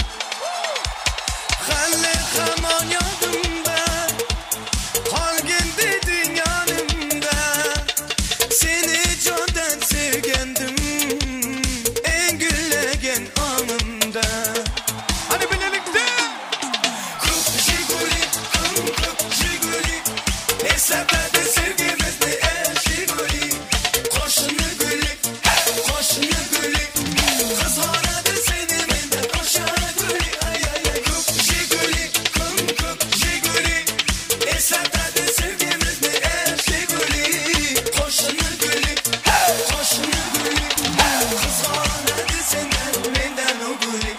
Halle kaman yadımda Halgendi dünyanımda Seni candan sevgendim En güllegen anımda Hani birlikte Kup Jiguli, kup Jiguli Hesaplarda sevgimiz ne el Jiguli Koşunu gülü, koşunu gülü Kız hanadı seni mende koşana gülü Ay ay ay kup Jiguli, kup Jiguli Hesaplarda sevgimiz ne el Jiguli Koşunu gülü, koşunu gülü Kız hanadı senden menden o gülü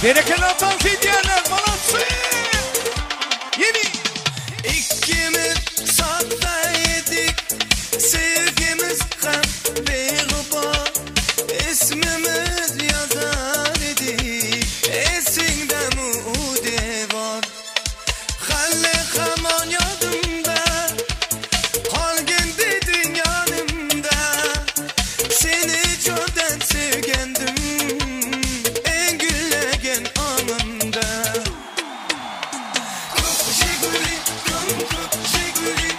Bereketli tavsiye diyenler malatsın. Yeni. İkimiz sahtaydık, sevgimiz kalbe kuba, ismimiz yazar idik, esinde mude var. Halle kaman yadımda, halgendi dünyanımda, seni candan sevgendim, en güllegen anımda. Kup Jiguli, kup Jiguli,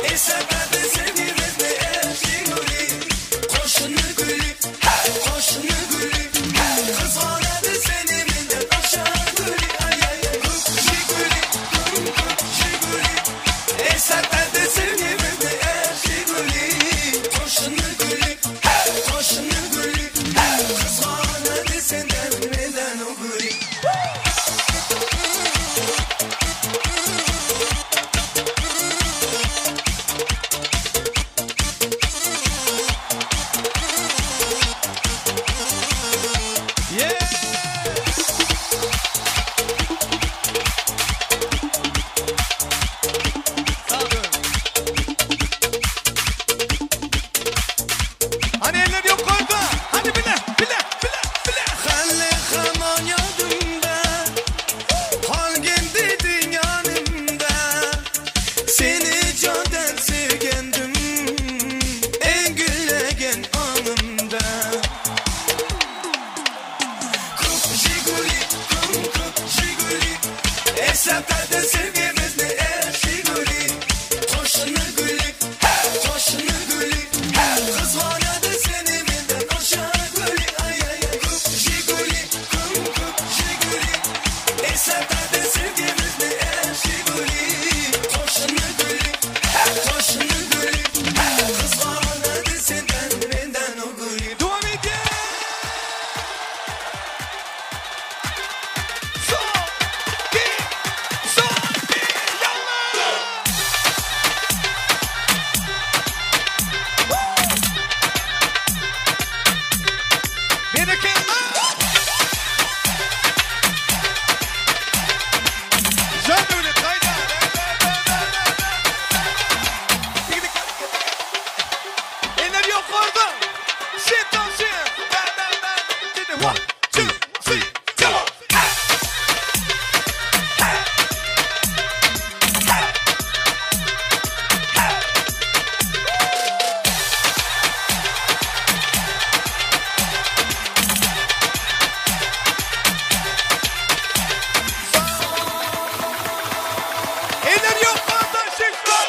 hesaplarda sevgimiz ne el Jiguli. Koşunu gülü, koşunu gülü, kız hanadı seni menden aşağı gülü. Ay ay ay kup Jiguli, kup Jiguli, hesaplarda sevgimiz ne el Jiguli. Koşunu gülü, koşunu gülü, kız hanadı senden menden o gülü. Hani eller yok orada. Hani bile. Halle kaman yadımda, halgendi dünyanımda, seni candan sevgendim, en güllegen anımda. Kup Jiguli, kup Jiguli, hesaplarda sevgimiz ne el Jiguli. Koşunu gülü, koşunu gülü, kız hanadı seni menden aşağı gülü. Ay ay ay kup Jiguli, kup Jiguli, hesaplarda sevgimiz ne el Jiguli. Koşunu gülü, koşunu gülü, kız hanadı senden menden o gülü. Devam edin. Eller yok orada. Sit down, sit. Bang. 1, 2, 3, go. Eller yok orada. Sit down.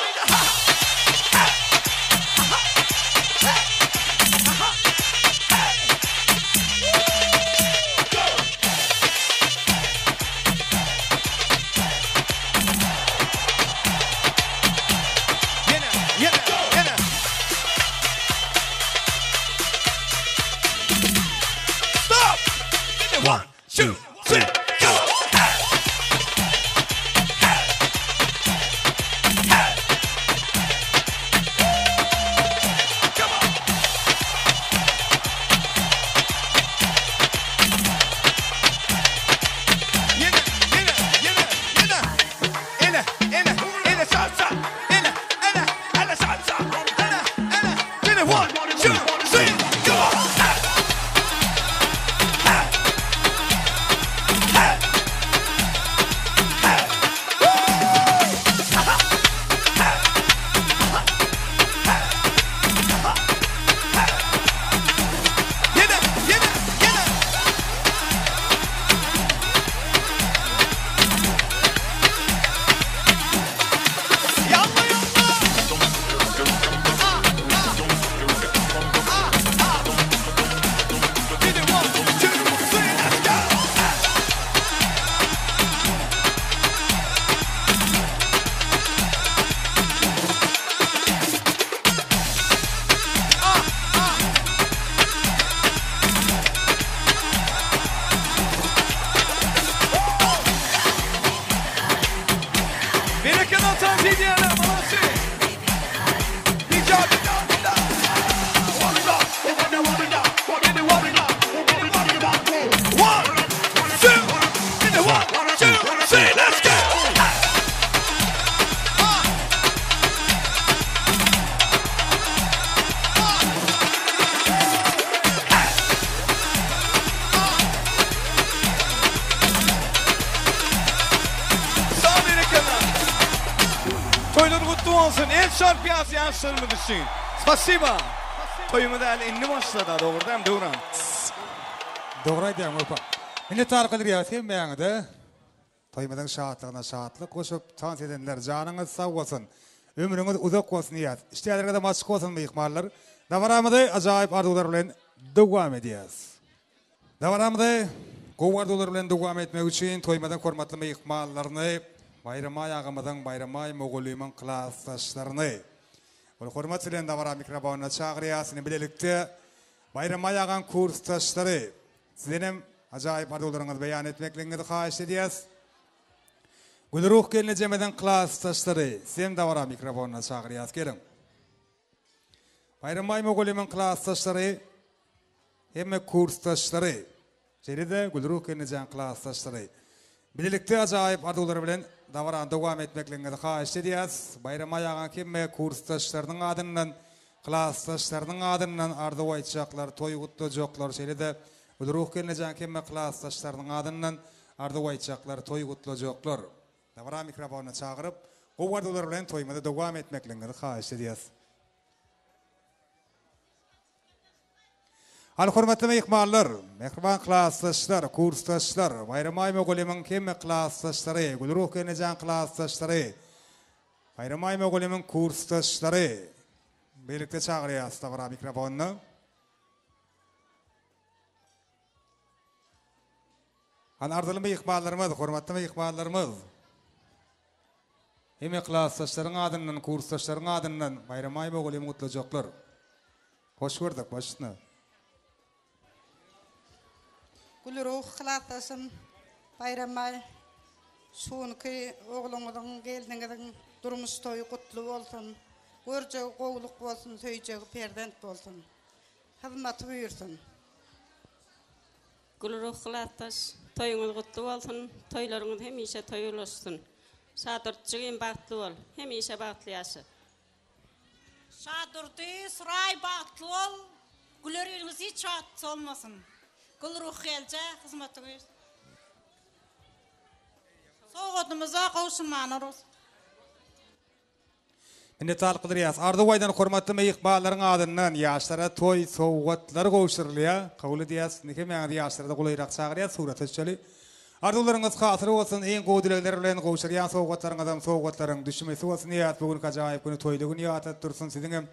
Yine. Stop. 1, 2, 3, go. olsun. El şarpiyası yaşlarımız için. Spasiba. Toyumu da inni başladı. Doğru değil mi Duran? Doğru aydan Urpa. Indi tarqadır ya sen beğendi. Toymadan şahatlığına şahatlık koşup tans edenler canınız sağ olsun. Ömrünüz uzak olsun niyat. İşlerine de maçık olsun mıyıkmarlar. Davaramıda acayip arzular bilen devam ediyoruz. Davaramıda qow arzular bilen devam etmek için toymadan hormatly mıyıkmarlarını bayram ayağımızdan bayram ay Moğoliman klastaşlarını ol hormat bilen davara mikrofonuna çağırıyasını bilelikte bayram ayağın kurstaşları sizin acayip arzularınızı beyan etmeklerini xahiş ediyoruz. Gülruh gelini cemeden klastaşları sen davara mikrofonuna çağırıyasınız gelin. Bayram ay Moğoliman klastaşları hem kurstaşları Jeride Gülruh gelini cem klastaşları bilelikte acayip arzular bilen davara devam etmeklerini xahiş ediyoruz. Bayram ayağın kim kurstaşlarının adından klastaşlarının adından arzu aytacaklar, toy kutlayacaklar. Jeride Gülruh gelini cem kim klastaşlarının adından arzu aytacaklar, toy kutlayacaklar. Davara mikrofonuna çağırıp qow arzular bilen toymada devam etmeklerini xahiş ediyoruz. Al hormatly mehmanlar, mehman klastaşlar, kurstaşlar, Bayram ay Moğoliman kim klastaşları, Gülruh Kenejan klastaşları, Bayram ay Moğoliman kurstaşları, birlikte çağırıyız davara mikrofonunu. Ardılı mehmanlarımız, hormatly mehmanlarımız, hem klastaşların adından, kurstaşların adından Bayram ay Moğoliman kutlayacaklar. Hoş gördük başını. Gülruh klatasın bayramay şunki oğlumuzun geldiğinden durmuş toyu kutlu olsun. Göreceği qowluk olsun, söyleyeceği perdent olsun. Hizmet buyursun. Gülruh klatas toyunuz kutlu olsun. Toylarınız hemişe toyul olsun. Şadırtçığın baktlı ol. Hemişe baktlı yaşı. Şadırtı sıray baktlı ol. Gülleriniz hiç rahatsız olmasın. Gülruh gelce hizmetiniz. Soğutumuza kavuşmanırız. Indi talqıdırıyaz. Ardıwaydan hormatly mehmanlaryň adından yaşlara toy soğutlar gowşurulýar. Kabul edýäs. Neke meňe yaşlarda gulaýrak çagyrýar surat etjeli. Arzuwlaryňyz hatyry bolsun, eň gowy dilekler bilen gowşurýan soğutlaryň soğutlaryň düşmesi bolsun. Ýat bugün gajaýyp güni toýly güni ýatat dursun. Siziň hem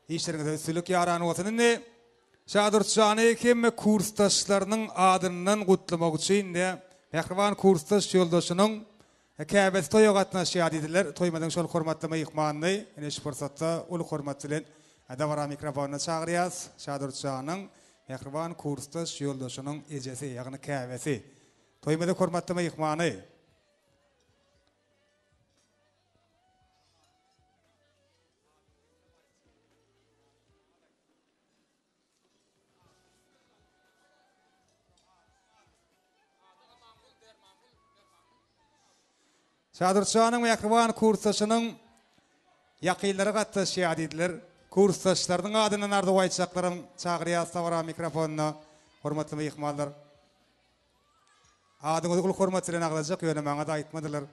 işleriňizde üstünlük ýarany bolsun. Indi Şadırçany kim kurstaşlarynyň adından gutlamak üçin de Mehriban kurstaş ýoldaşynyň käbesi toýa gatnaşýar diýdiler. Toýmadan şol hormatly mehmanny ene şu fursatda ul hormat bilen davara mikrofonuna çagyrýas. Şadırçanyň Mehriban kurstaş ýoldaşynyň ejesi ýagny käbesi. Toýmada hormatly mehmany Şadırçanyň Mehriban kurstaşynyň ýakynlary gatnaşýar diýdiler. Kurstaşlaryň adyndan ardy aýtjaklaryň çagyrýas davara mikrofonuna hormatly mehmanlar. Adyňyzy ul hormat bilen aglajak ýöne maňa da aýtmadylar.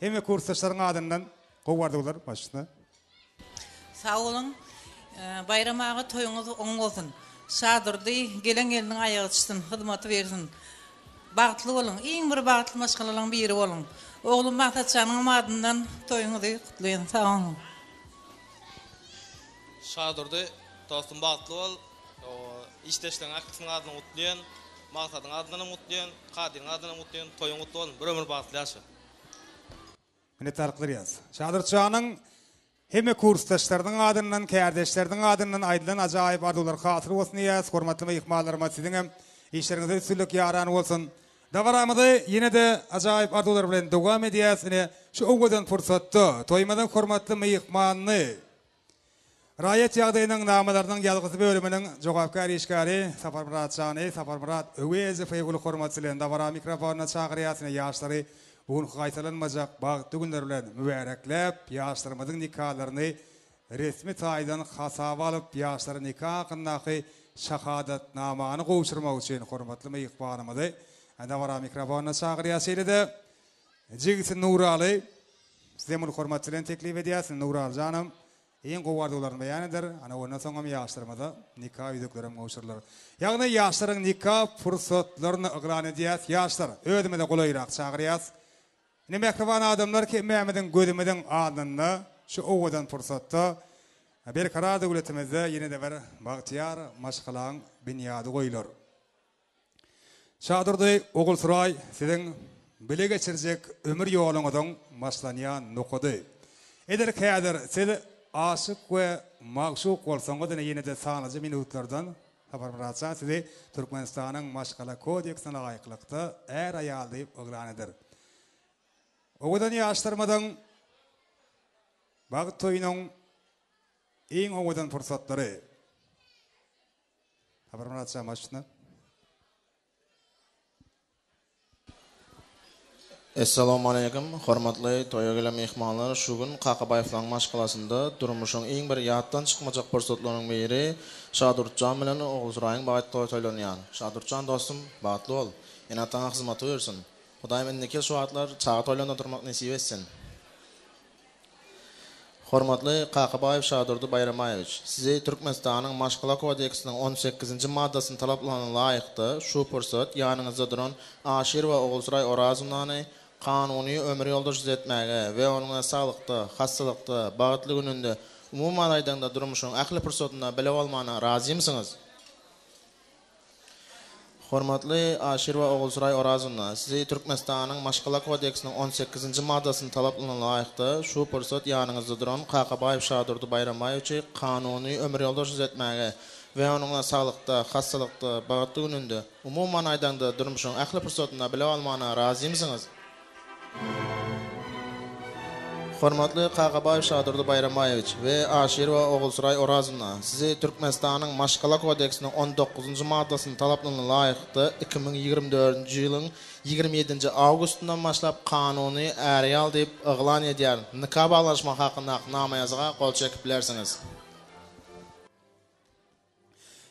Hemme kurstaşlaryň adyndan gowardylar başyna. Sağ olun. Bayram ağa toyuňyz oň bolsun. Şadyrdy gelen geliniň aýagy çysyn, hyzmaty bersin. Bagtly bolun. Iň bir bagtly maşgalalaryň biri bolun. Oğlum Mahtatçan'ın adından toyuňyzy kutlaýan. Sağ olun. Şadyrdy dostum bagtly bol. İşleşleň aksyň adından kutlaýan, Mahtatyň adından kutlaýan, Kadyň adından kutlaýan, toyuň kutly bolun. Bir ömür bagtly ýaşa. Mene tarqyryýas. Şadyrçanyň hemme kurstaşlarynyň adından, kärdeşleriň adından aýdylan ajaýyp arzular hatyry bolsun diýäs. Hormatly mehmanlaryma siziň hem işleriňizde üstünlük ýarany bolsun. Davaramyda ýene de ajaýyp arzular bilen dowam edýäs. Şu owgadan fursatda toýmadan hormatly mehmanny Raýat ýagdaýynyň namalarynyň ýalgyzy bölüminiň jogapkar işgäri Safarmurat Jany, Safarmurat Öwezow ýyly hormat bilen davara mikrofonuna çagyrýas. Ýaşlary bugün gaýtalanmajak bagty günler bilen mübareklep ýaşlarymyzyň nikahlaryny resmi taýdan hasaba alyp ýaşlaryň nikahyny şahadatnamany gowşurmak üçin hormatly mehmanymyzy davara mikrofonuna çagyrýas. Jigisi Nuraly size bunu hormatçylygyny teklip edýäsin Nural janım. Eň gowardylaryny beýan eder. Ana ondan soňam ýaşlarymyza nikah üýdüklerim goşurlar. Ýagny ýaşlaryň nikah fursatlaryny yglan edýäs. Ýaşlar ödüme de golaýrak çagyrýas. Ine mehriban adamlar ki Mehmet'in gözümeden adını şu ovadan fursatda bir karar devletimizde yine de bir Bahtiyar Maşkalan binyadı koyulur. Şadırdı oğul suray sizin bile geçirecek ömür yolunuzun başlanayan nokudu. Eder kader siz aşık ve maksuk olsanız da yine de sadece minutlardan haber verirse sizi Türkmenistan'ın Maşkala Kodeksine layıklıkta er ayarlayıp ıglan eder. Oğudan yaşlarmadan Bağıt toyunun en oğudan fırsatları. Haberim atacağım açtığına. Assalamu alaikum. Hormatly toýa gelen mehmanlar, şu gün Qaqabaýewlaň maşgalasynda durmuşyň iň bir ýatdan çykmajak pursatlarynyň biri Şadurcan bilen oğul Suraýyň bagat toýlanýan. Şadurcan dostum, bagatly bol. Ýene taňa hyzmat bersin. Hudaýym enneki şu atlar çağa toýlanda durmak nesip etsin. Hormatly Qaqabaýew Şadurdy Bayramayewич, sizi Türkmenistanyň Maşgala Kodeksiniň 18-nji maddasyny talaplaryna laýykdy şu pursat ýanyňyzda duran Aşir we Oğulsuray Orazyny kanuny ömür ýoldaşyk etmäge we onuň saglykda, hassalykda, bagatly gününde umumyň aýdanda durmuşyň akly pursatyna bilip almana razymysyňyz? Hormatly Aşir we Oğulsuray Orazyny, sizi Türkmenistanyň Maşgala Kodeksiniň 18-nji maddasyny talaplaryna laýykdy şu pursat ýanyňyzda duran Qaqabaýew Şadurdy Bayramayewçy kanuny ömür ýoldaşyk etmäge we onuň saglykda, hassalykda, bagatly gününde umumyň aýdanda durmuşyň akly pursatyna bilip almana razymysyňyz? Hormatly Qaqabaýew Şadurdy Bayramayewич we Aşir we Oğulsuray Orazyny, sizi Türkmenistanyň Maşgala Kodeksiniň 19-njy maddasyny talaplaryna laýykdy 2024-nji ýylyň 27-nji awgustyndan başlap kanuny ärýal diýip yglan edýär. Nikah baglaşma hakynda namaýazyga gol çekip bilersiňiz.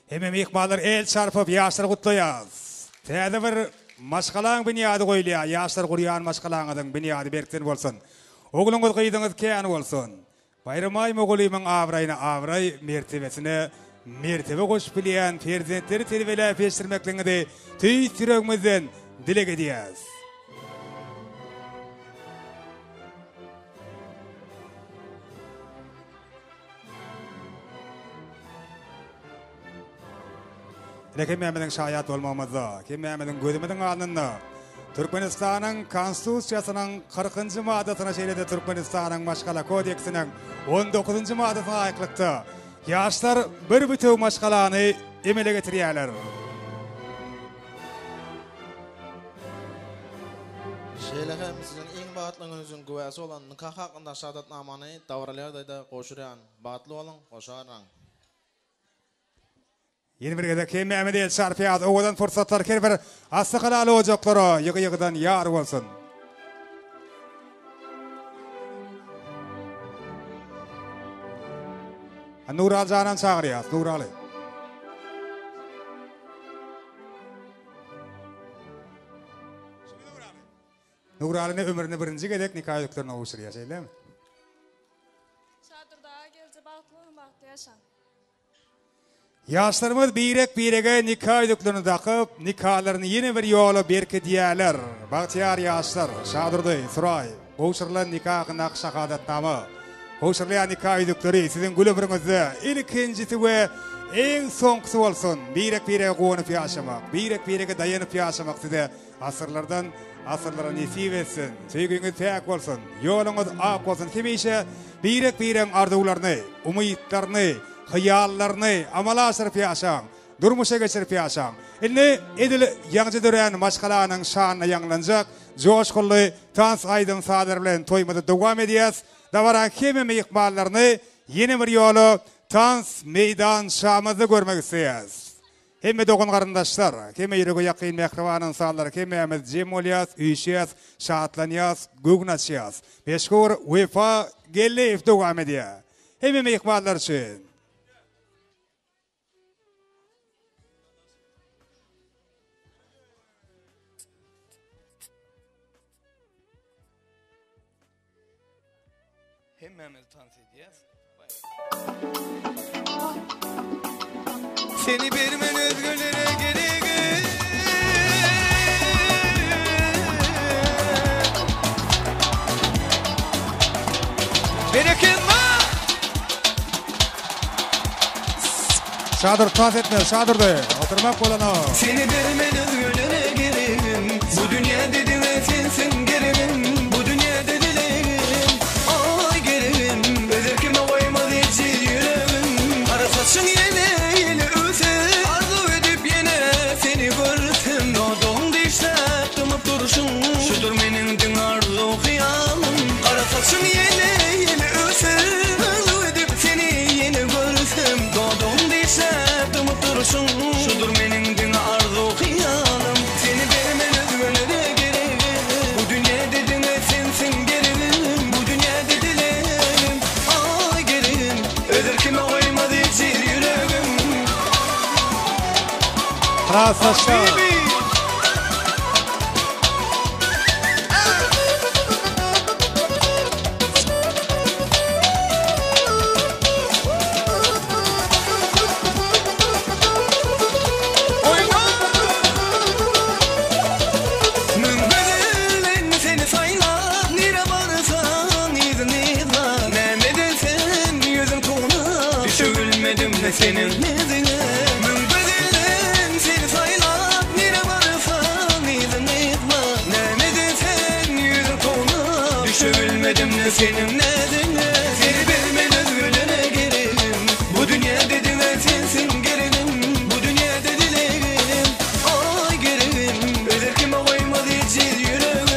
Hemme mehmanlar el çarpıp ýaşlar gutlaýar. Täze bir maşgalaň binýady goýulýar. Ýaşlar gurýan maşgalaňyň binýady berkden bolsun. Oğluňyz gyýdyňyz kän bolsun. Bayramay mogulynyň awraýyna awray mertebesine mertebe goşup bilýän perzentleri terbiýelep peşirmekliňi tüýs ýüregimizden dilek edýäs. Lekin Mehmet'in şayat olmamızda, ki Mehmet'in gözümüzün alnında, Türkmenistan'ın konstitusiyasynyň 40-njy maddasyna şeýlede Türkmenistan'ın Maşgala Kodeksiniň 19-njy maddasyna aýaklykda ýaşlar bir bütöw maşgalany emele getirýärler. Şeýle-hem siziň iň bagatly günüňiziň güwäsi bolan nikah hakynda şahadatnamany dawralardaýda goşurýan. Bagatly bolun, goşaran. Yeni bir gede kim Mehmet el Şarpiyat oğudan fırsatlar ker bir asıqalalı ocaklara yığı-yığıdan yar olsun. Nural canan çağırıyaz, Nuralı. Nural'ın ömrünü birinci gedek nikah yüklerine uğuşuruyor, şey değil mi? Şadırdağa gelce bağıtlığın bağıtlı yaşan. Yaşlarımız birege nikah ediklerini takıp, nikahlarını yeni bir yolu berke diyeler. Bahtiyar yaşlar, Şadırdı, Suray, Oğuşurlan nikahın şakadatnamı, Oğuşurlayan nikah edikleri sizin gülübürünüzde ilkincisi ve en sonkusu olsun. Birege konup yaşamak, birege dayanıp yaşamak size asırlardan asırlara nesip etsin. Söygünüz pek olsun, yolunuz ak olsun. Kimişe birege arzularını, umuyitlarını, hıyallarını amala asırıp yaşam, durmuşa geçirip yaşam. İlni edil yancı dören maşgalanın şanına yanlanacak, coşkullu tans aydın sadır bilen toymada devam ediyaz. Davaran kimi meyikmallarını yeni bir yolu tans meydan şamızı görmek isteyaz. Hemme dokun karındaşlar, kime yürüge yakın mehrivanın sağlar, kime emez cem olyaz, üyüşeyaz, şahatlanyaz, gugnaçyaz. Meşkur vefa gelli devam ediyaz. Hemme meyikmallar için. hemmemiz tans ediyes. Seni vermen özgürlere gerek. Bereket var. Şadır tans etme, şadırdı. Oturmak bolana. Seni vermen özgürlere gereğim. Bu dünya dediler sensin gereğim. Bu dünya dediler ay gereğim. Özerkime koymadı hiç yüreğim. Ara saçın yine yine öter. Arzu edip yine seni görsem. Doğduğum dişler tımıp duruşun. Şudur benim dün arzu hıyalım. Ara saçın yine yine öter. Arzu edip seni yine görsem. Doğduğum dişler tımıp duruşun. Şudur benim dün arzu hıyalım. Seni vermen özgürlere gereğim. Bu dünya dediler sensin gereğim. Bu dünya dediler ay gereğim. Özerkime koymadı hiç yüreğim. Kral saçta. Müngüdülen seni sayla, nire varsan izin izla. Nemeden sen yüzün tuğuna, düşürülmedim ne senin nezine. Müngüdülen seni sayla, nire varsan izin izla. Nemeden sen yüzün tuğuna, düşürülmedim ne senin nezine. Seni vermen özgürlere gereğim. Bu dünya dediler sensin gereğim. Bu dünya dediler ay gereğim. Özerkime koymadı hiç yüreğim.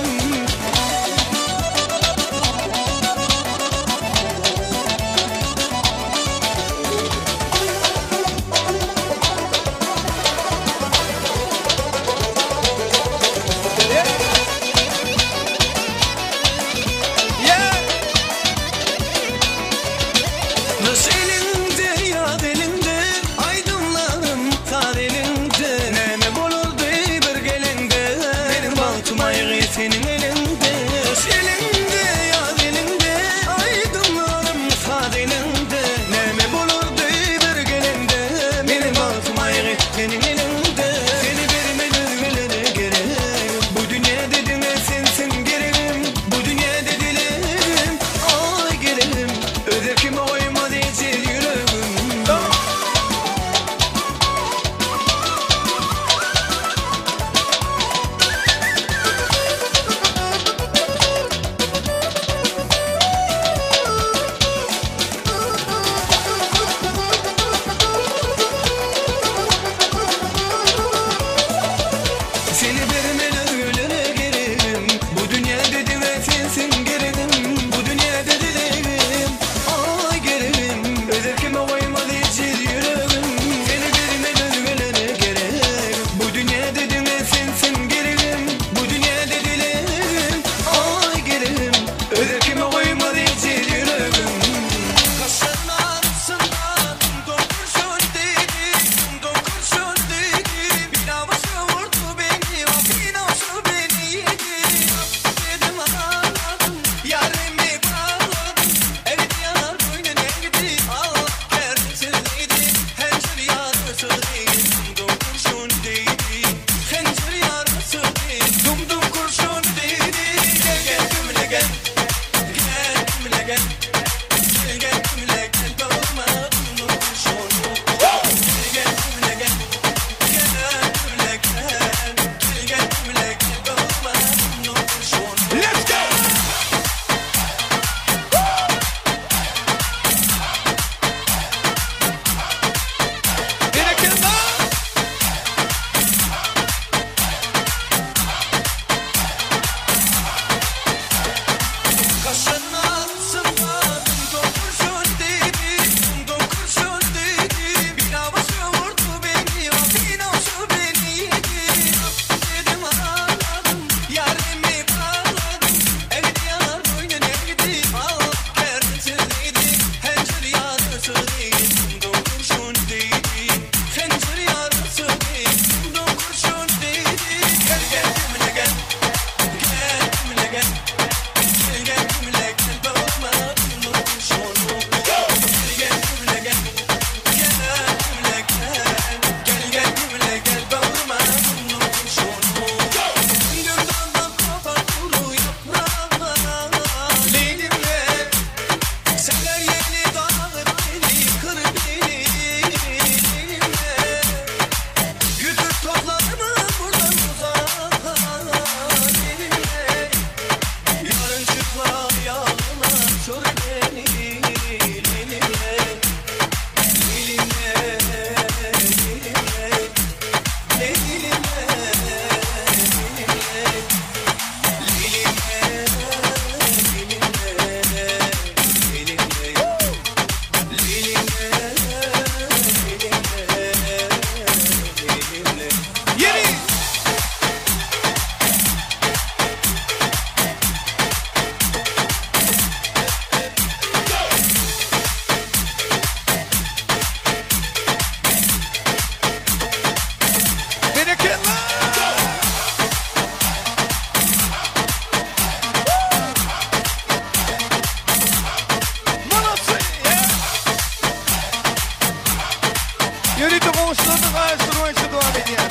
oyuncu devam ediyor.